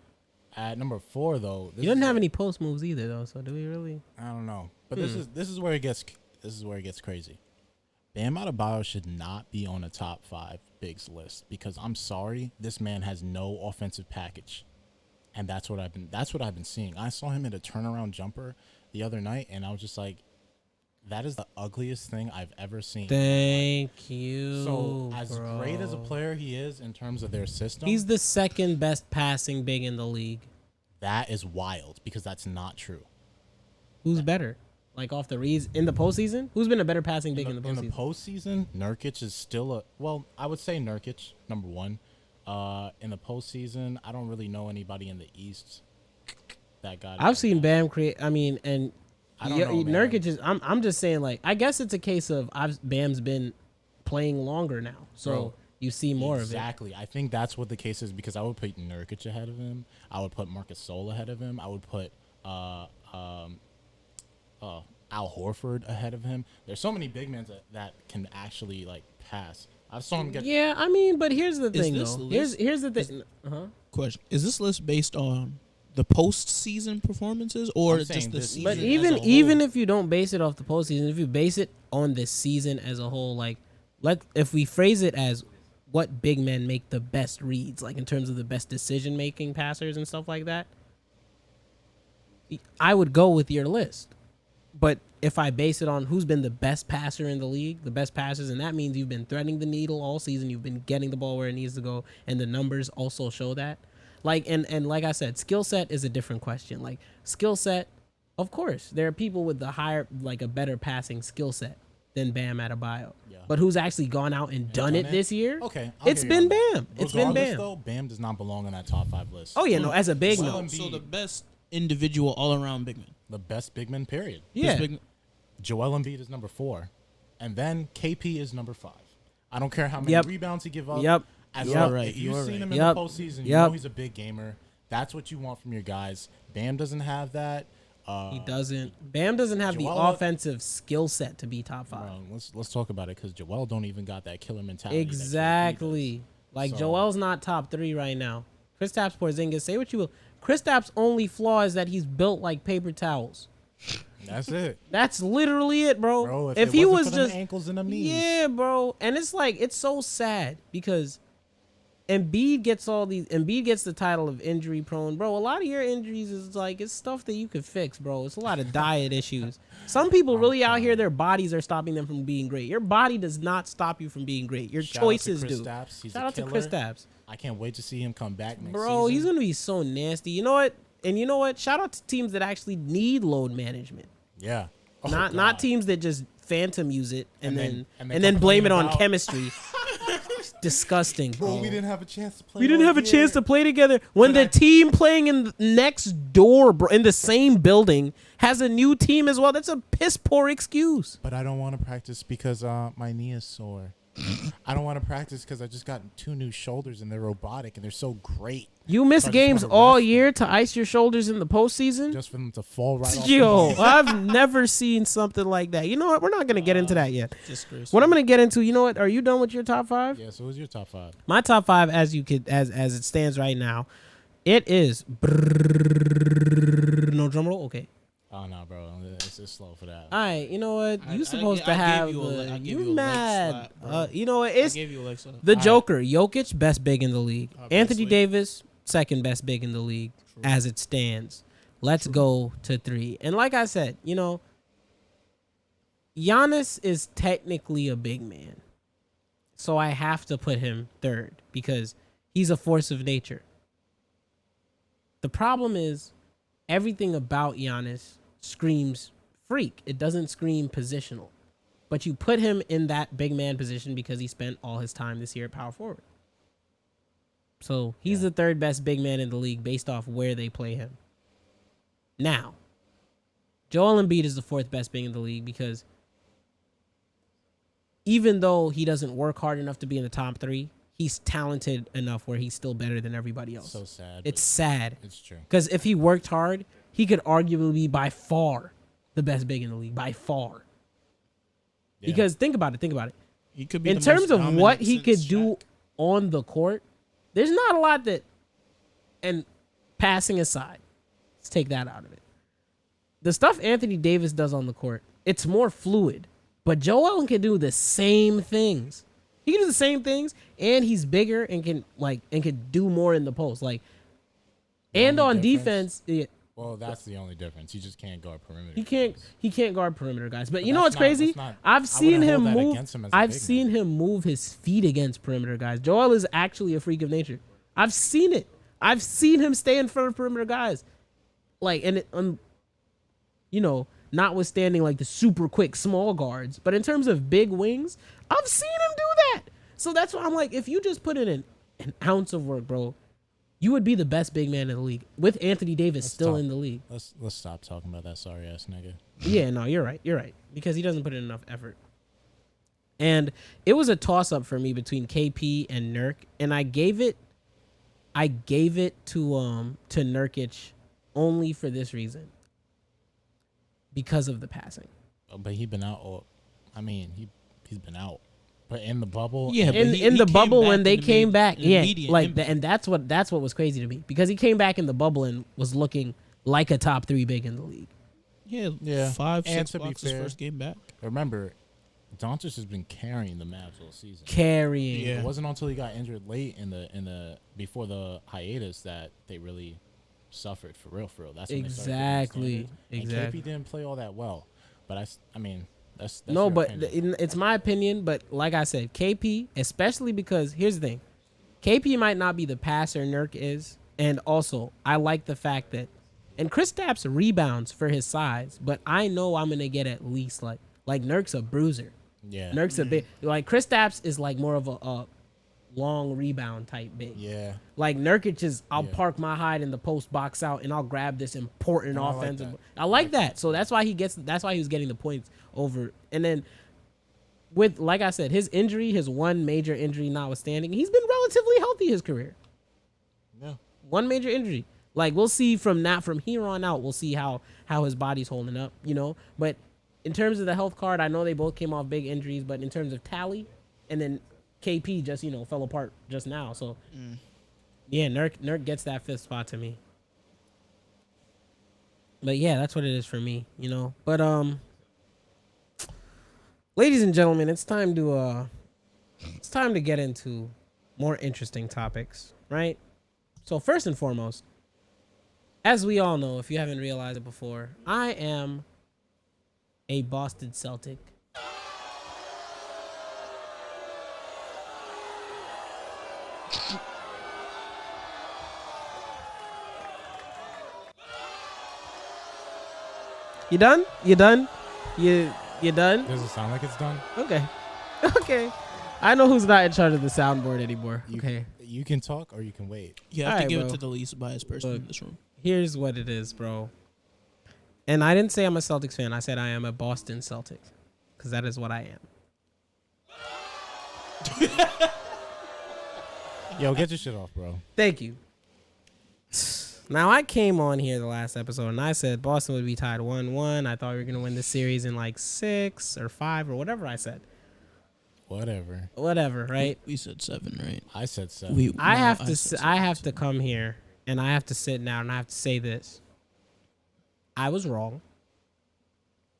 At number 4, though, he doesn't have any post moves either, though. So do we really? I don't know, but this is where it gets crazy. Bam Adebayo should not be on a top 5 bigs list because I'm sorry, this man has no offensive package, and that's what I've been seeing. I saw him at a turnaround jumper the other night, and I was just like, That is the ugliest thing I've ever seen. Thank you. So as bro. great as a player he is in terms of their system, He's the second best passing big in the league. that is wild because that's not true. Who's better? Like off the reads in the postseason? Who's been a better passing big in the postseason? In the postseason, Nurkic is still I would say Nurkic, number one. In the postseason, I don't really know anybody in the East that got it. I've seen Bam create. I mean, and I don't know, man. Nurkic is. I'm just saying, like, I guess it's a case of Bam's been playing longer now, so Bro, you see more of it. Exactly. I think that's what the case is because I would put Nurkic ahead of him. I would put Marcus Sol ahead of him. I would put Al Horford ahead of him. There's so many big men that can actually like pass. I saw him get. Yeah, I mean, but here's the thing, this though. list- Here's the thing. Question: Is this list based on the postseason performances or I'm saying just the this season? But as a even whole. if you don't base it off the postseason, if you base it on the season as a whole, like if we phrase it as what big men make the best reads, like in terms of the best decision making passers and stuff like that, I would go with your list. But if I base it on who's been the best passer in the league, the best passers, and that means you've been threading the needle all season, you've been getting the ball where it needs to go, and the numbers also show that. Like and like I said, skill set is a different question. Like skill set, of course, there are people with the higher, like a better passing skill set than Bam Adebayo. Yeah. But who's actually gone out and done it this year? Okay, it's been Bam. It's been Regardless, Bam. Though, Bam does not belong on that top 5 list. Oh yeah, no, as a big Well, no. So the best individual all around big man. The best big man, period. Yeah. Best big, Joel Embiid is number 4, and then KP is number 5. I don't care how many Yep. rebounds he give up. Yep. As Yep. long- Right, if you've you're seen right. him in Yep. the postseason, you Yep. know he's a big gamer. That's what you want from your guys. Bam doesn't have that. He doesn't. Bam doesn't have the Joel- offensive skill set to be top 5. Bro, let's talk about it because Joel don't even got that killer mentality. that KP does. Exactly. Like So- Joel's not top 3 right now. Kristaps Porzingis, say what you will. Kristaps' only flaw is that he's built like paper towels. That's it, That's literally it, bro. bro. if it he wasn't was for them just ankles and them knees, yeah, bro. And it's like it's so sad because Embiid gets the title of injury prone, bro. A lot of your injuries is like it's stuff that you could fix, bro. It's a lot of diet issues. Some people really out here, their bodies are stopping them from being great. Your body does not stop you from being great. Your Shout out to choices do. Kristaps. He's Shout a out to killer. Kristaps. I can't wait to see him come back next Bro, season. he's gonna be so nasty. You know what? And you know what? Shout out to teams that actually need load management. Yeah. Oh, not God. teams that just phantom use it and And then then blame it complain on about- chemistry. It's disgusting, bro. Bro, we didn't have a chance to play. We didn't all have a year. chance to play together when But the team playing in the next door, bro, in the same building, has a new team as well. That's a piss poor excuse. But I don't want to practice because my knee is sore. I don't want to practice because I just got 2 new shoulders and they're robotic and they're so great. You miss So I just games wanna all rest year to ice your shoulders in the postseason. Just for them to fall right off. Yo, the I've never seen something like that. You know what? We're not gonna get into that yet. disgraceful. What I'm gonna get into, you know what? Are you done with your top 5? Yeah, so who's your top 5? My top 5, as it stands right now, it is no drum roll. Okay. Oh, no, bro. It's just slow for that. All right. You know what? I- You I supposed gi- to I gave have you a le- I gave you you a leg mad? slap, bro. You know what? I It's gave you a leg slap. the right. Joker, Jokic, best big in the league. Best Anthony league. Davis, second best big in the league as it stands. Let's go to 3. And like I said, you know, Giannis is technically a big man. So I have to put him 3rd because he's a force of nature. The problem is everything about Giannis screams freak. It doesn't scream positional. But you put him in that big man position because he spent all his time this year at power forward. So he's the 3rd best big man in the league based off where they play him. Now, Joel Embiid is the 4th best big in the league because even though he doesn't work hard enough to be in the top 3, he's talented enough where he's still better than everybody else. So sad. It's sad. It's true. Because if he worked hard, he could arguably be by far the best big in the league. By far. Yeah. Because think about it. He could be In the terms most of dominant what he could since do Shaq. on the court, there's not a lot that, and passing aside, let's take that out of it. The stuff Anthony Davis does on the court, it's more fluid. But Joel can do the same things. He can do the same things, and he's bigger and can do more in the post. Like, and only on difference- defense, Well, that's the only difference. He just can't guard perimeter. He can't guard perimeter guys. But you But know what's that's crazy? not- I've I seen wouldn't him hold that move. against him as a I've big seen man. him move his feet against perimeter guys. Joel is actually a freak of nature. I've seen it. I've seen him stay in front of perimeter guys. Like, and you know, notwithstanding like the super quick small guards, but in terms of big wings, I've seen him do that. So that's why I'm like, if you just put in an ounce of work, bro, you would be the best big man in the league with Anthony Davis still in the league. Let's stop talking about that sorry ass nigga. Yeah, no, you're right. You're right. Because he doesn't put in enough effort. And it was a toss up for me between KP and Nurk, and I gave it to Nurkic only for this reason. Because of the passing. But he's been out. He's been out. But in the bubble, Yeah, but in he the came bubble back when they and came made back, an yeah, immediate like impact. and that's what was crazy to me because he came back in the bubble and was looking like a top 3 big in the league. Yeah. 5, And 6 to be blocks his fair- first game back. remember, Doncic has been carrying the Mavs all season. Carrying. Yeah. It wasn't until he got injured late in the before the hiatus that they really suffered for real. That's when they started getting Exactly. standards. And Exactly. KP didn't play all that well, but I mean that's No, your but opinion. it's my opinion. But like I said, KP, especially because here's the thing, KP might not be the passer Nurk is, and also I like the fact that, and Kristaps rebounds for his size, but I know I'm gonna get at least like Nurk's a bruiser. yeah, Nurk's a big like Kristaps is like more of a long rebound type big. yeah. Like Nurkic is, I'll Yeah. park my hide in the post box out and I'll grab this important No, I like offensive. that. I like that. So that's why that's why he was getting the points over. And then with, like I said, his injury, his one major injury notwithstanding, he's been relatively healthy his career. Yeah. One major injury. Like we'll see from here on out, we'll see how his body's holding up, you know. But in terms of the health card, I know they both came off big injuries, but in terms of tally, and then KP just, fell apart just now. So yeah, Nurk gets that 5th spot to me. But yeah, that's what it is for me, But ladies and gentlemen, it's time to get into more interesting topics, right? So first and foremost, as we all know, if you haven't realized it before, I am a Boston Celtic. You done? You done? You done? Does it sound like it's done? Okay. Okay. I know who's not in charge of the soundboard anymore. Okay. You can talk or you can wait. You have to Alright, give bro. it to the least biased person Look. in this room. Here's what it is, bro. And I didn't say I'm a Celtics fan. I said I am a Boston Celtic. Because that is what I am. Yo, get your shit off, bro. Thank you. Now, I came on here the last episode and I said Boston would be tied 1-1. I thought we were going to win the series in like 6 or 5 or whatever I said. Whatever, right? We said 7, right? I said 7. I have to said I have 7. to come here and I have to sit down and I have to say this. I was wrong.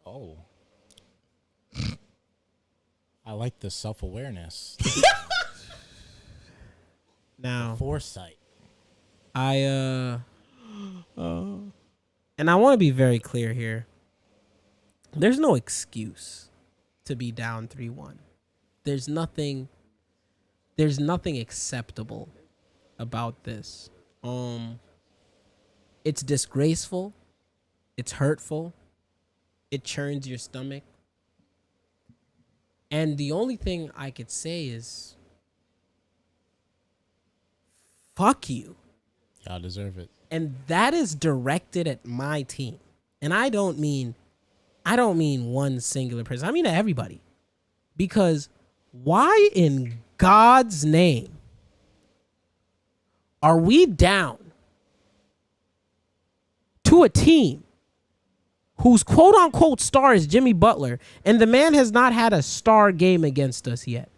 Oh. I like the self-awareness. Now, Foresight. and I want to be very clear here. There's no excuse to be down 3-1. There's nothing acceptable about this. It's disgraceful. It's hurtful. It churns your stomach. And the only thing I could say is fuck you. Y'all deserve it. And that is directed at my team. And I don't mean one singular person. I mean at everybody. Because why in God's name are we down to a team whose quote unquote star is Jimmy Butler and the man has not had a star game against us yet?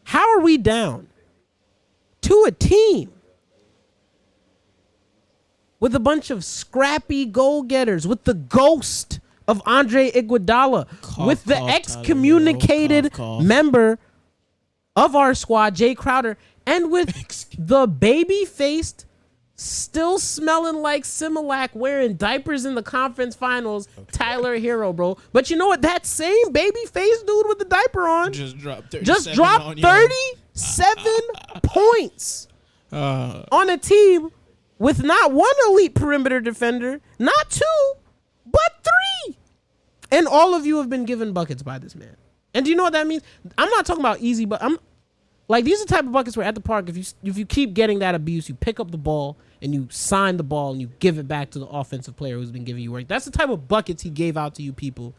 How are we down to a team with a bunch of scrappy goal-getters, with the ghost of Andre Iguodala, Cough, with the cough, excommunicated Tyler Hero. Cough, cough. member of our squad, Jay Crowder, and with the baby-faced still smelling like Similac, wearing diapers in the conference finals, Tyler Hero, bro. But you know what? That same baby face dude with the diaper on Just dropped 37 just dropped on 37 points on a team with not one elite perimeter defender, not two, but three. And all of you have been given buckets by this man. And do you know what that means? I'm not talking about easy, but I'm like, these are the type of buckets where at the park, if you keep getting that abuse, you pick up the ball and you sign the ball and you give it back to the offensive player who's been giving you work. That's the type of buckets he gave out to you people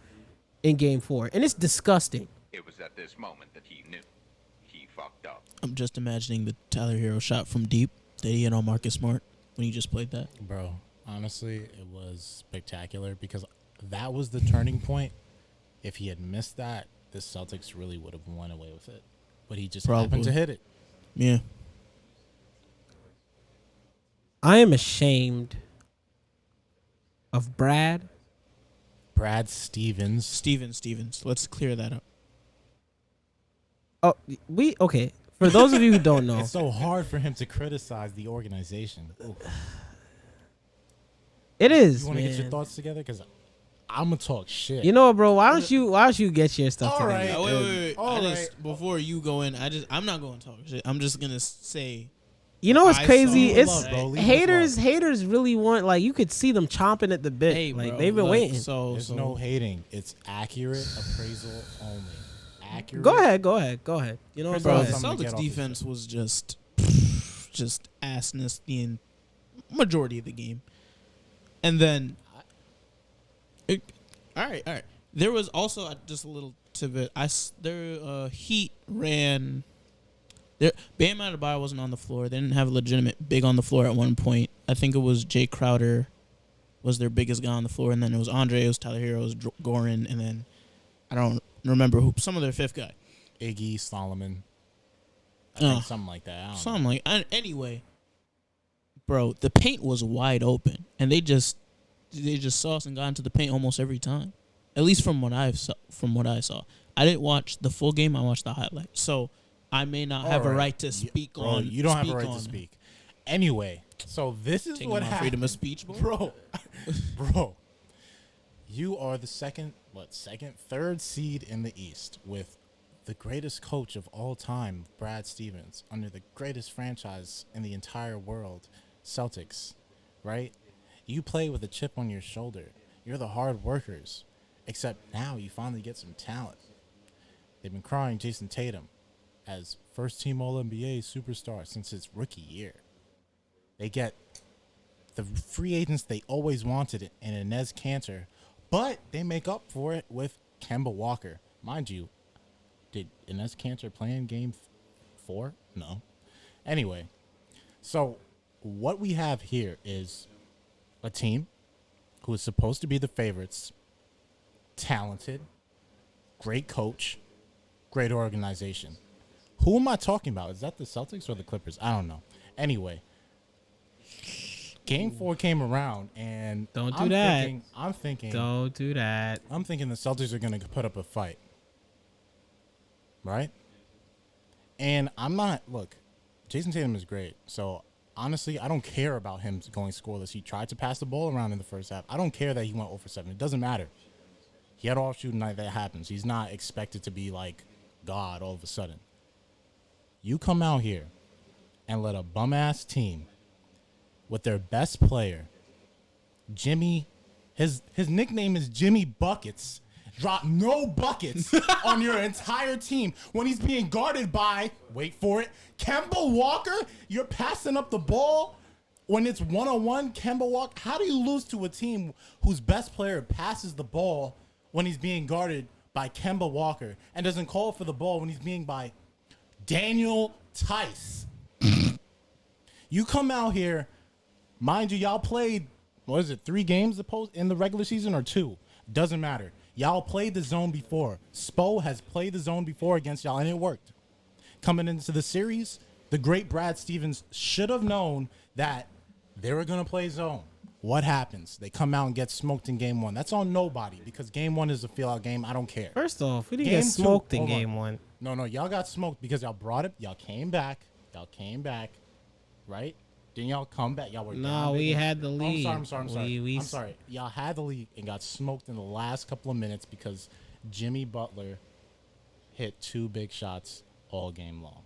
in game 4. And it's disgusting. It was at this moment that he knew he fucked up. I'm just imagining the Tyler Hero shot from deep that he hit on Marcus Smart when he just played that. Bro, honestly, it was spectacular because that was the turning point. If he had missed that, the Celtics really would have won away with it. But he just happened to hit it. Yeah. I am ashamed of Brad Stevens. Stevens. Let's clear that up. Oh, okay. For those of you who don't know, It's so hard for him to criticize the organization. Oof. it is. You want to get your man. thoughts together? Because I'm going to talk shit. You know what, bro? Why don't you get your stuff All together? right. Wait. All Before you go in, I'm not going to talk shit. I'm just going to say. You know what's I crazy? saw- It's Love, bro. Leave us haters really want, like, you could see them chomping at the bit. Hey, like, bro, they've been look, waiting. There's no hating. It's accurate appraisal only. Accurate. Go ahead. You know what, Bro, bro? it's something to get Celtics off his defense was just assness the majority of the game. And then, all right. There was also just a little tidbit. Heat ran. Bam Adebayo wasn't on the floor. They didn't have a legitimate big on the floor at one point. I think it was Jay Crowder was their biggest guy on the floor, and then it was Andre, it was Tyler Hero, it was Goran, and then I don't remember who. Some of their fifth guy. Iggy, Solomon. I think something like that. I don't know. Anyway, bro, the paint was wide open, and they just saw us and got into the paint almost every time. At least from what I saw. I didn't watch the full game. I watched the highlights. So I may not have a right to speak on. You don't have a right to speak. Anyway, so this is Taking what my happened. freedom of speech, bro. Bro. You are the third seed in the East with the greatest coach of all time, Brad Stevens, under the greatest franchise in the entire world, Celtics, right? You play with a chip on your shoulder. You're the hard workers. Except now you finally get some talent. They've been crying Jason Tatum as first-team All-NBA superstar since his rookie year. They get the free agents they always wanted in Inez Kanter, but they make up for it with Kemba Walker. Mind you, did Inez Kanter play in Game 4? No. Anyway, so what we have here is a team who is supposed to be the favorites, talented, great coach, great organization. Who am I talking about? Is that the Celtics or the Clippers? I don't know. Anyway, Game 4 came around, and Don't do that. I'm thinking Don't do that. the Celtics are going to put up a fight. Right? And look, Jason Tatum is great. So, honestly, I don't care about him going scoreless. He tried to pass the ball around in the first half. I don't care that he went 0 for 7. It doesn't matter. He had off shooting night. That happens. He's not expected to be like God all of a sudden. You come out here and let a bum-ass team with their best player, Jimmy, his nickname is Jimmy Buckets, drop no buckets on your entire team when he's being guarded by, wait for it, Kemba Walker. You're passing up the ball when it's one-on-one, Kemba Walker. How do you lose to a team whose best player passes the ball when he's being guarded by Kemba Walker and doesn't call for the ball when he's being by Daniel Tice? You come out here, mind you, y'all played, 3 games in the regular season or 2? Doesn't matter. Y'all played the zone before. Spo has played the zone before against y'all, and it worked. Coming into the series, the great Brad Stevens should have known that they were going to play zone. What happens? They come out and get smoked in Game 1. That's on nobody because Game 1 is a feel-out game. I don't care. First off, we didn't Game get smoked 2, in hold on. Game 1. No, y'all got smoked because y'all brought it. Y'all came back. Right? Didn't y'all come back? Y'all were Nah, down big we and- had the Oh, lead. I'm sorry. We I'm sorry. Y'all had the lead and got smoked in the last couple of minutes because Jimmy Butler hit 2 big shots all game long.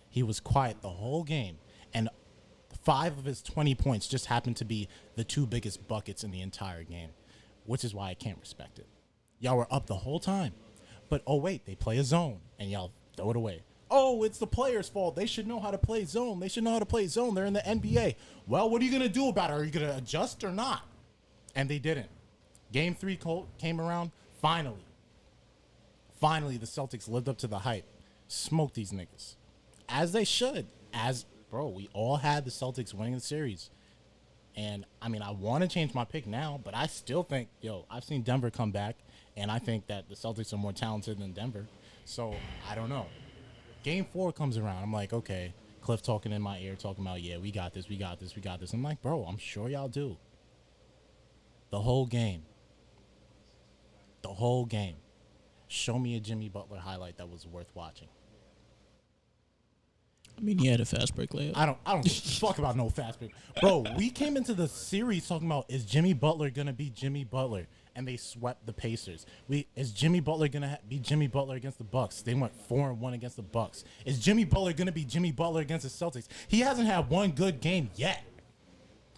He was quiet the whole game, and 5 of his 20 points just happened to be the 2 biggest buckets in the entire game, which is why I can't respect it. Y'all were up the whole time, but oh wait, they play a zone, and y'all throw it away. Oh, it's the players' fault. They should know how to play zone. They're in the NBA. Well, what are you going to do about it? Are you going to adjust or not? And they didn't. Game 3 came around. Finally, the Celtics lived up to the hype. Smoked these niggas. As they should. We all had the Celtics winning the series. And, I mean, I want to change my pick now, but I still think, I've seen Denver come back, and I think that the Celtics are more talented than Denver. So, I don't know. Game 4 comes around. I'm like, okay. Cliff talking in my ear, talking about, yeah, we got this. I'm like, bro, I'm sure y'all do. The whole game. Show me a Jimmy Butler highlight that was worth watching. I mean, he had a fast break layup. I don't give a fuck about no fast break. Bro, we came into the series talking about, is Jimmy Butler going to be Jimmy Butler? And they swept the Pacers. Is Jimmy Butler going to be Jimmy Butler against the Bucks? They went 4-1 against the Bucks. Is Jimmy Butler going to be Jimmy Butler against the Celtics? He hasn't had one good game yet.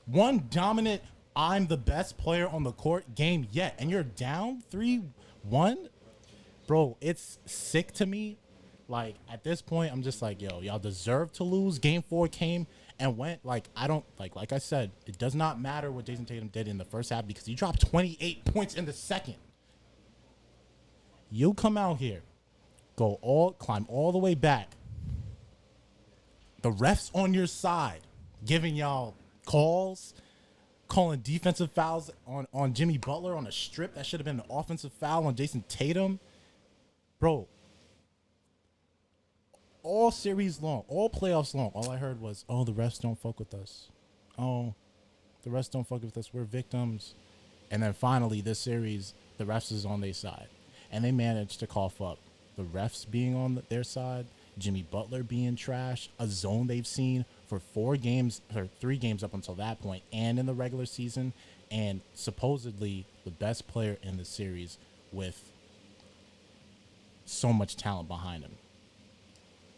One dominant, I'm the best player on the court game yet. And you're down 3-1? Bro, it's sick to me. Like, at this point, I'm just like, y'all deserve to lose. Game 4 came and went. Like, I don't, like I said, it does not matter what Jason Tatum did in the first half because he dropped 28 points in the second. You come out here, climb all the way back. The ref's on your side, giving y'all calling defensive fouls on Jimmy Butler on a strip. That should have been an offensive foul on Jason Tatum. Bro, all series long, all playoffs long, all I heard was, oh, the refs don't fuck with us. Oh, the refs don't fuck with us. We're victims. And then finally, this series, the refs is on their side. And they managed to cough up the refs being on their side, Jimmy Butler being trash, a zone they've seen for 3 games up until that point, and in the regular season, and supposedly the best player in the series with so much talent behind him.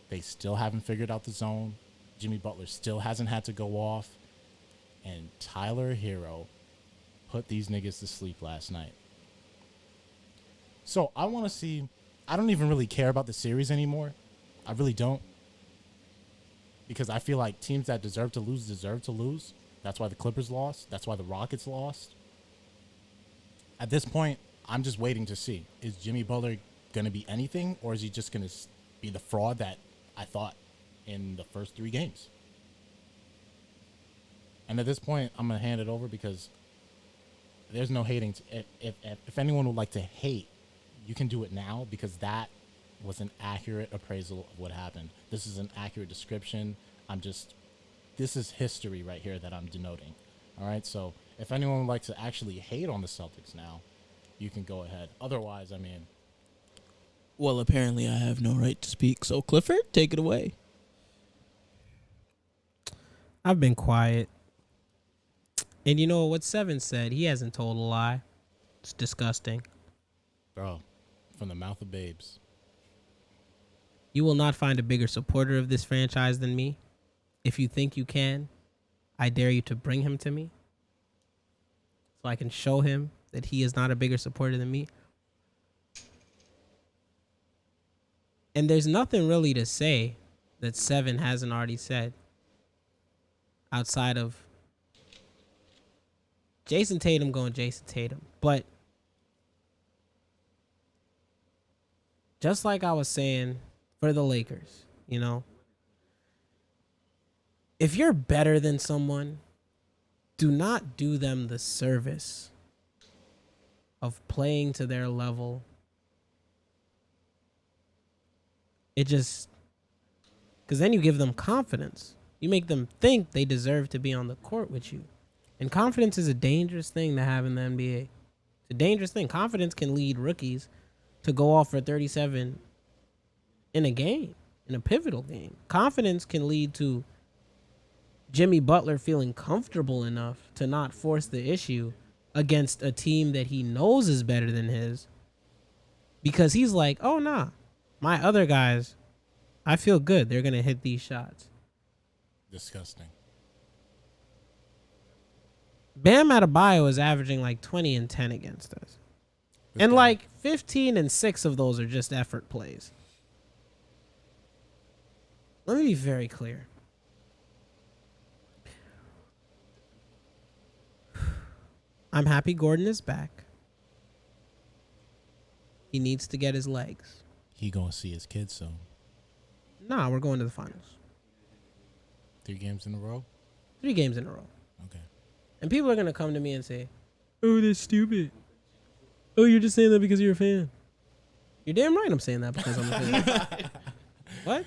They still haven't figured out the zone. Jimmy Butler still hasn't had to go off. And Tyler Hero put these niggas to sleep last night. So I want to see. I don't even really care about the series anymore. I really don't. Because I feel like teams that deserve to lose. That's why the Clippers lost. That's why the Rockets lost. At this point, I'm just waiting to see. Is Jimmy Butler going to be anything? Or is he just going to be the fraud that I thought in the first 3 games? And at this point, I'm going to hand it over because there's no hating. If anyone would like to hate, you can do it now because that was an accurate appraisal of what happened. This is an accurate description. This is history right here that I'm denoting. All right, so if anyone would like to actually hate on the Celtics now, you can go ahead. Otherwise, I mean... Well, apparently I have no right to speak. So, Clifford, take it away. I've been quiet. And you know what Seven said? He hasn't told a lie. It's disgusting. Bro, from the mouth of babes. You will not find a bigger supporter of this franchise than me. If you think you can, I dare you to bring him to me so I can show him that he is not a bigger supporter than me. And there's nothing really to say that Seven hasn't already said outside of Jason Tatum going Jason Tatum. But just like I was saying for the Lakers, you know, if you're better than someone, do not do them the service of playing to their level. It just, because then you give them confidence. You make them think they deserve to be on the court with you. And confidence is a dangerous thing to have in the NBA. It's a dangerous thing. Confidence can lead rookies to go off for 37 in a game, in a pivotal game. Confidence can lead to Jimmy Butler feeling comfortable enough to not force the issue against a team that he knows is better than his, because he's like, oh nah, my other guys, I feel good, they're gonna hit these shots. Disgusting. Bam Adebayo is averaging like 20 and 10 against us. This And guy- like 15 and 6 of those are just effort plays. Let me be very clear. I'm happy Gordon is back. He needs to get his legs. he gonna see his kids soon. Nah, we're going to the finals. 3 games in a row. 3 games in a row. Okay. And people are going to come to me and say, oh, that's stupid. Oh, you're just saying that because you're a fan. You're damn right I'm saying that because I'm a fan. What?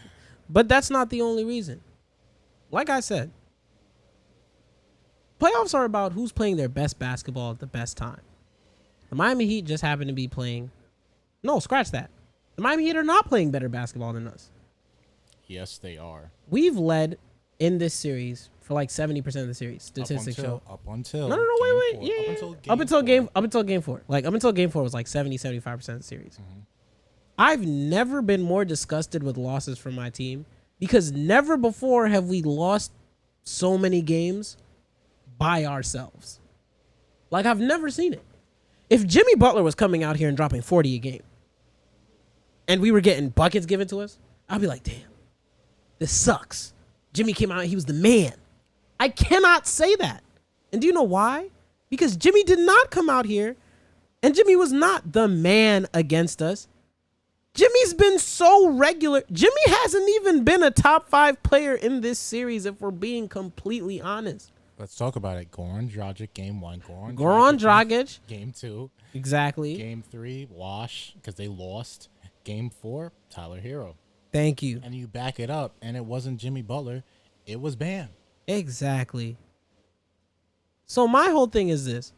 But that's not the only reason. Like I said, playoffs are about who's playing their best basketball at the best time. The Miami Heat just happen to be playing. No, scratch that. The Miami Heat are not playing better basketball than us. Yes, they are. We've led in this series for like 70% of the series. Statistics show. Up until. No, wait. game 4. Yeah, Up until game 4. up until game 4. Like up until game 4 was like 70-75% of the series. I've never been more disgusted with losses from my team because never before have we lost so many games by ourselves. Like I've never seen it. If Jimmy Butler was coming out here and dropping 40 a game and we were getting buckets given to us, I'd be like, damn, this sucks. Jimmy came out, he was the man. I cannot say that. And do you know why? Because Jimmy did not come out here and Jimmy was not the man against us. Jimmy's been so regular. Jimmy hasn't even been a top 5 player in this series, if we're being completely honest. Let's talk about it. Goran Dragic, game 1. Goran Dragic. Game 2. Exactly. Game 3, wash, because they lost. Game 4, Tyler Hero. Thank you. And you back it up, and it wasn't Jimmy Butler. It was Bam. Exactly. So my whole thing is this.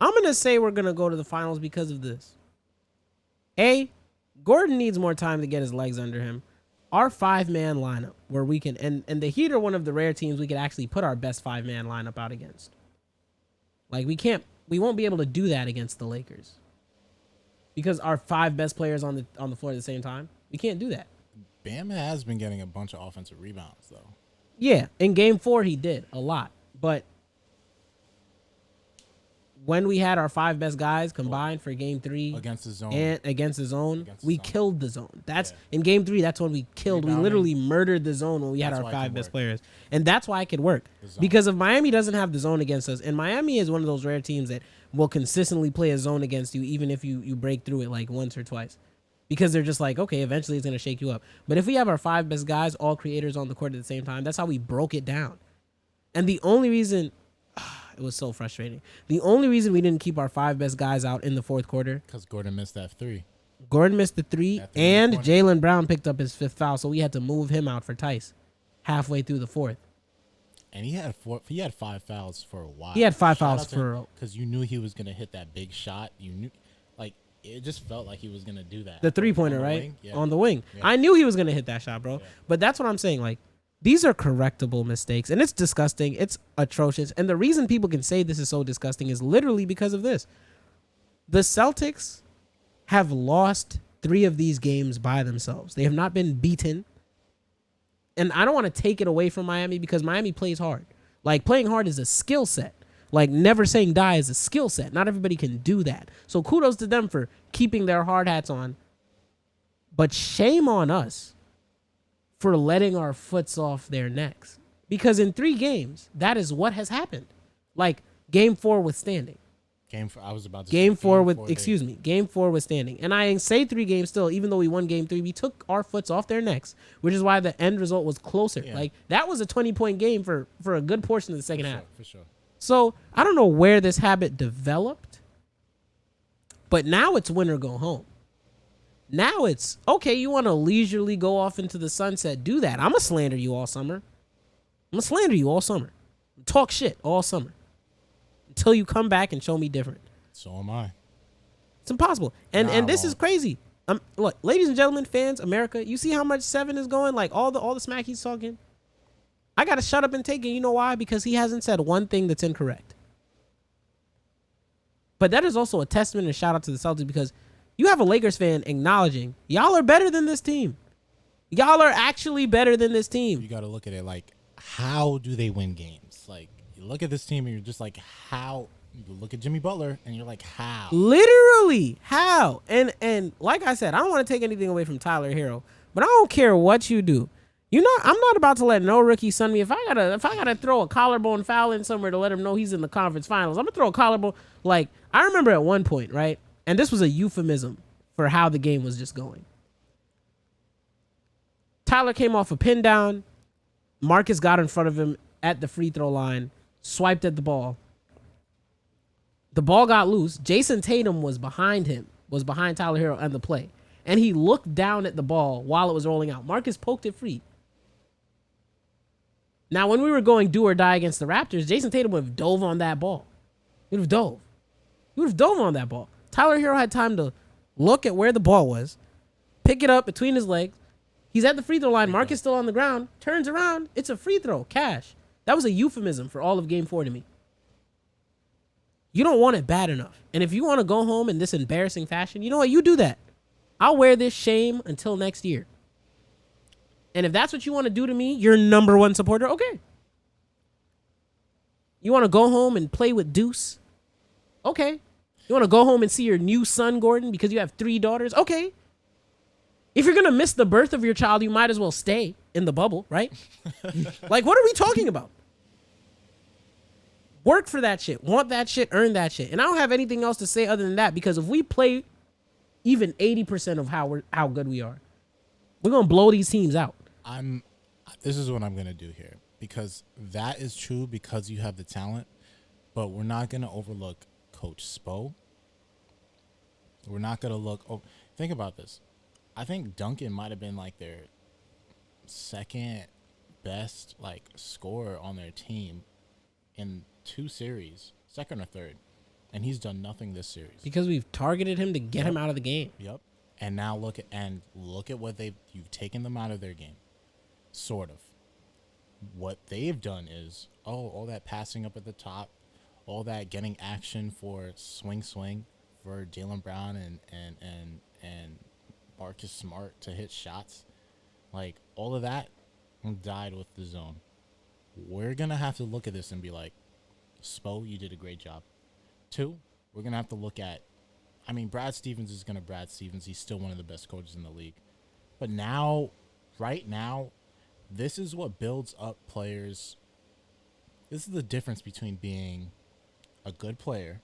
I'm going to say we're going to go to the finals because of this. A, Gordon needs more time to get his legs under him. Our 5-man lineup where we can, and the Heat are one of the rare teams we could actually put our best 5-man lineup out against. Like we won't be able to do that against the Lakers. Because our 5 best players on the floor at the same time. We can't do that. Bam has been getting a bunch of offensive rebounds, though. Yeah, in game 4 he did a lot. But when we had our 5 best guys combined for game 3 Against the zone. and against the zone, we zone. killed the zone. That's Yeah. in game 3. That's when we killed. Rebounding. We literally murdered the zone when we had That's our why it 5 can best work. players, and that's why it could work. The zone. Because if Miami doesn't have the zone against us, and Miami is one of those rare teams that will consistently play a zone against you, even if you break through it like once or twice, because they're just like, okay, eventually it's gonna shake you up. But if we have our 5 best guys, all creators on the court at the same time, that's how we broke it down. And the only reason. It was so frustrating. The only reason we didn't keep our 5 best guys out in the 4th quarter, Because Gordon missed that 3. Gordon missed the 3, That 3 in the and corner. Jaylen Brown picked up his 5th foul, so we had to move him out for Tice halfway through the 4th. And he had 5 fouls for a while. He had 5 fouls for because you knew he was gonna hit that big shot. You knew, like it just felt like he was gonna do that. the 3-pointer, On the right? wing? Yeah. On the wing. Yeah. I knew he was going to hit that shot, bro. Yeah. But that's what I'm saying. Like, these are correctable mistakes, and it's disgusting. It's atrocious. And the reason people can say this is so disgusting is literally because of this. The Celtics have lost 3 of these games by themselves. They have not been beaten. And I don't want to take it away from Miami because Miami plays hard. Like, playing hard is a skill set. Like, never saying die is a skill set. Not everybody can do that. So kudos to them for keeping their hard hats on. But shame on us for letting our foots off their necks. Because in 3 games, that is what has happened. Like, game 4 withstanding. I was about to Game say, 4 they- excuse me, game 4 withstanding. And I say 3 games still, even though we won game 3, we took our foots off their necks, which is why the end result was closer. Yeah. Like, that was a 20-point game for a good portion of the second half. For sure. So I don't know where this habit developed, but now it's win or go home. Now it's, okay, you want to leisurely go off into the sunset, do that. I'm going to slander you all summer. I'm going to slander you all summer. Talk shit all summer. Until you come back and show me different. So am I. It's impossible. And Nah, and this well. is crazy. Look, ladies and gentlemen, fans, America, you see how much 7 is going? Like all the smack he's talking? I got to shut up and take it. You know why? Because he hasn't said one thing that's incorrect. But that is also a testament and shout out to the Celtics because you have a Lakers fan acknowledging y'all are better than this team. Y'all are actually better than this team. You got to look at it like, how do they win games? Like, you look at this team and you're just like, how? You look at Jimmy Butler and you're like, how? Literally, how? And like I said, I don't want to take anything away from Tyler Hero, but I don't care what you do. You know, I'm not about to let no rookie sun me. If I gotta throw a collarbone foul in somewhere to let him know he's in the conference finals, I'm gonna throw a collarbone. Like, I remember at one point, right? And this was a euphemism for how the game was just going. Tyler came off a pin down. Marcus got in front of him at the free throw line, swiped at the ball. The ball got loose. Jason Tatum was behind him, was behind Tyler Hero and the play. And he looked down at the ball while it was rolling out. Marcus poked it free. Now, when we were going do or die against the Raptors, Jason Tatum would have dove on that ball. He would have dove. He would have dove on that ball. Tyler Hero had time to look at where the ball was, pick it up between his legs. He's at the free throw line. Marcus still on the ground. Turns around. It's a free throw. Cash. That was a euphemism for all of Game 4 to me. You don't want it bad enough. And if you want to go home in this embarrassing fashion, you know what? You do that. I'll wear this shame until next year. And if that's what you want to do to me, your number one supporter, okay. You want to go home and play with Deuce? Okay. You want to go home and see your new son, Gordon, because you have 3 daughters? Okay. If you're going to miss the birth of your child, you might as well stay in the bubble, right? Like, what are we talking about? Work for that shit. Want that shit. Earn that shit. And I don't have anything else to say other than that, because if we play even 80% of how good we are, we're going to blow these teams out. This is what I'm going to do here, because that is true because you have the talent, but we're not going to overlook Coach Spo. We're not going to look. Oh, think about this. I think Duncan might have been like their second best scorer on their team in 2 series, second or third, and he's done nothing this series because we've targeted him to get him out of the game. Yep. And now look at what you've taken them out of their game. Sort of. What they've done is all that passing up at the top, all that getting action for swing for Jaylen Brown and Marcus Smart to hit shots, all of that died with the zone. We're gonna have to look at this and be like, Spo, you did a great job. 2, we're gonna have to look at. I mean, Brad Stevens is gonna Brad Stevens. He's still one of the best coaches in the league. But now, right now, this is what builds up players. This is the difference between being a good player,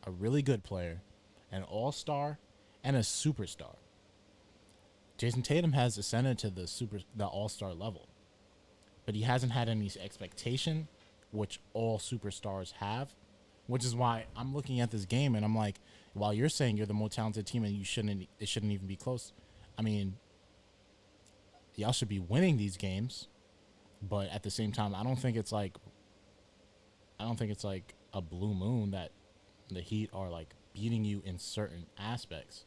a really good player, an all-star, and a superstar. Jason Tatum has ascended to the all-star level, but he hasn't had any expectation, which all superstars have, which is why I'm looking at this game and I'm like, while you're saying you're the most talented team and it shouldn't even be close, I mean, y'all should be winning these games, but at the same time, I don't think it's like a blue moon that the Heat are beating you in certain aspects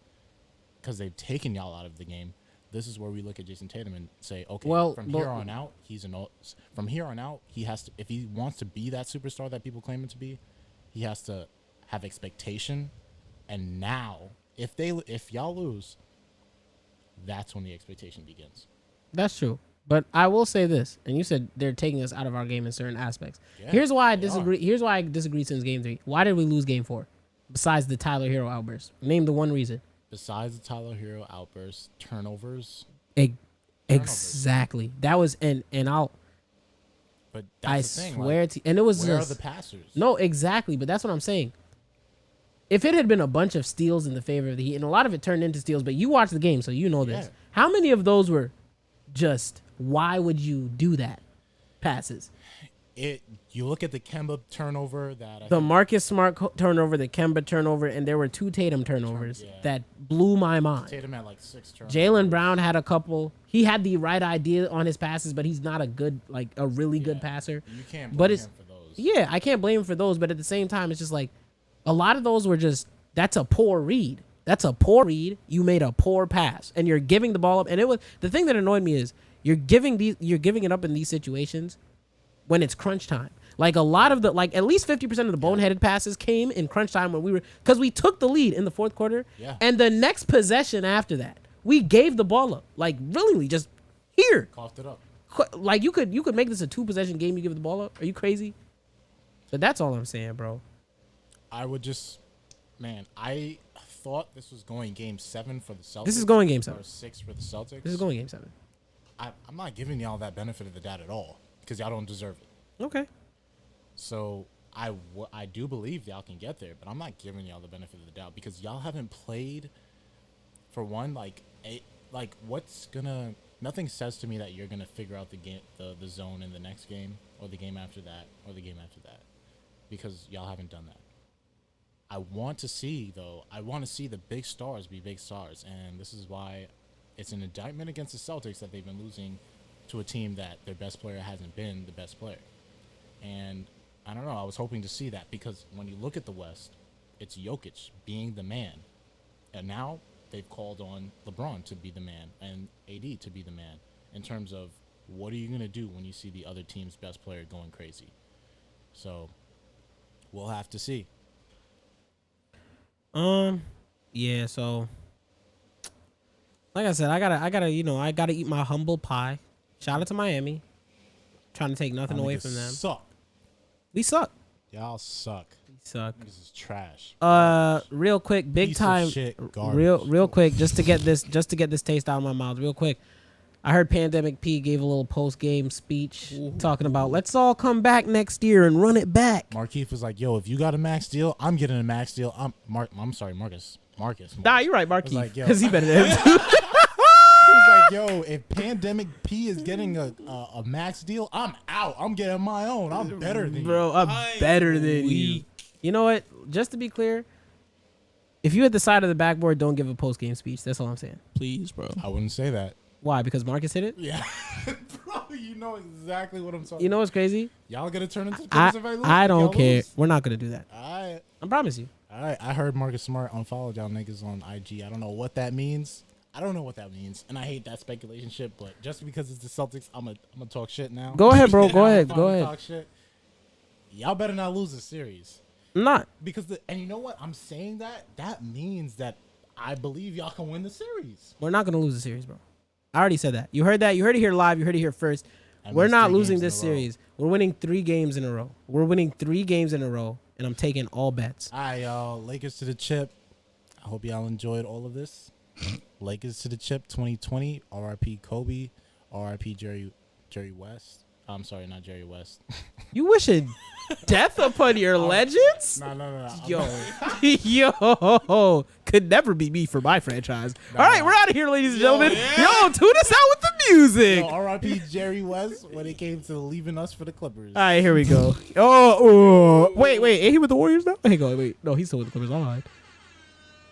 because they've taken y'all out of the game. This is where we look at Jason Tatum and say, okay, from here on out, he has to, if he wants to be that superstar that people claim him to be, he has to have expectation. And now, if y'all lose, that's when the expectation begins. That's true. But I will say this, and you said they're taking us out of our game in certain aspects. Yeah, Here's why I disagree. Here's why I disagree since Game 3. Why did we lose Game 4? Besides the Tyler Hero outburst, name the one reason. Besides the Tyler Hero outburst, turnovers. Exactly. That was and I'll. But that's the thing. Swear to, and it was where just, are the passers? No, exactly. But that's what I'm saying. If it had been a bunch of steals in the favor of the Heat, and a lot of it turned into steals, but you watched the game, so you know this. Yeah. How many of those were just, why would you do that? Passes. You look at the Kemba turnover the Marcus Smart turnover, the Kemba turnover, and there were 2 Tatum turnovers that blew my mind. Tatum had 6 turnovers. Jaylen Brown had a couple. He had the right idea on his passes, but he's not a good, a really good passer. You can't blame him for those. Yeah, I can't blame him for those, but at the same time, it's just a lot of those were just, that's a poor read. That's a poor read. You made a poor pass, and you're giving the ball up. And it was the thing that annoyed me is you're giving it up in these situations, when it's crunch time. Like a lot of the, like at least 50% of the boneheaded passes came in crunch time when because we took the lead in the fourth quarter. Yeah. And the next possession after that, we gave the ball up. Like willingly, just here. Coughed it up. Like you could make this a 2-possession game. You give the ball up. Are you crazy? But that's all I'm saying, bro. I would just, man, I thought this was going game 7 for the Celtics. This is going game 7. Or 6 for the Celtics. This is going game 7. I'm not giving y'all that benefit of the doubt at all because y'all don't deserve it. Okay. So I do believe y'all can get there, but I'm not giving y'all the benefit of the doubt because y'all haven't played. For one, nothing says to me that you're gonna figure out the game, the zone in the next game or the game after that or the game after that, because y'all haven't done that. I want to see the big stars be big stars, and this is why it's an indictment against the Celtics that they've been losing to a team that their best player hasn't been the best player. And I don't know, I was hoping to see that because when you look at the West, it's Jokic being the man. And now they've called on LeBron to be the man and AD to be the man in terms of what are you going to do when you see the other team's best player going crazy. So we'll have to see. Yeah, so like I said, I gotta eat my humble pie. Shout out to Miami. Trying to take nothing away from them. Suck. We suck. Y'all suck. We suck. This is trash. Real quick, big Piece of time. shit, garbage. Real quick, just to get this taste out of my mouth. Real quick, I heard Pandemic P gave a little post game speech talking about let's all come back next year and run it back. Markeith was like, "Yo, if you got a max deal, I'm getting a max deal." I'm sorry, Marcus. Nah, you're right, like, Markeith, yo. because he better than him too. He's like, "Yo, if Pandemic P is getting a max deal, I'm out. I'm getting my own. I'm better than you." Bro, I'm better than you. You know what? Just to be clear, if you at the side of the backboard, don't give a post game speech. That's all I'm saying. Please, bro. I wouldn't say that. Why? Because Marcus hit it? Yeah, bro, you know exactly what I'm talking. You know what's crazy? Y'all gonna turn into the Clippers if I lose? I don't Y'all care. lose? We're not gonna do that. All right. I promise you. All right, I heard Marcus Smart unfollowed y'all niggas on IG. I don't know what that means. And I hate that speculation shit. But just because it's the Celtics, I'm gonna talk shit now. Go ahead, bro. Go I'm ahead. finally Go ahead. Talk shit. Y'all better not lose the series I'm not. because and you know what? I'm saying that means that I believe y'all can win the series. We're not gonna lose the series, bro. I already said that. You heard that. You heard it here live. You heard it here first. That We're means not 3 losing games in this a row. series. We're winning 3 games in a row. And I'm taking all bets. All right, y'all. Lakers to the chip. I hope y'all enjoyed all of this. Lakers to the chip 2020. RIP Kobe. RIP Jerry West. I'm sorry, not Jerry West. You wishing death upon your legends? No. Yo, could never be me for my franchise. All right, we're out of here, ladies and gentlemen. Yo, tune us out with the music. Yo, RIP Jerry West when it came to leaving us for the Clippers. All right, here we go. Oh, wait, ain't he with the Warriors now? Hang on, wait. No, he's still with the Clippers. All right.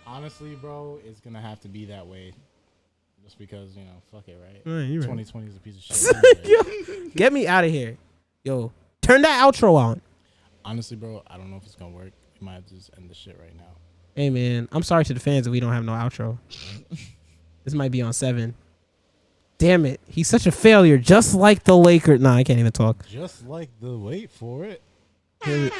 Honestly, bro, it's going to have to be that way. Just because, fuck it, right? All right, you're right. 2020 is a piece of shit. Yo, get me out of here. Yo, turn that outro on. Honestly, bro, I don't know if it's going to work. We might have to just end the shit right now. Hey, man, I'm sorry to the fans that we don't have no outro. This might be on 7. Damn it. He's such a failure, just like the Lakers. Nah, I can't even talk. Just like the wait for it. Here we-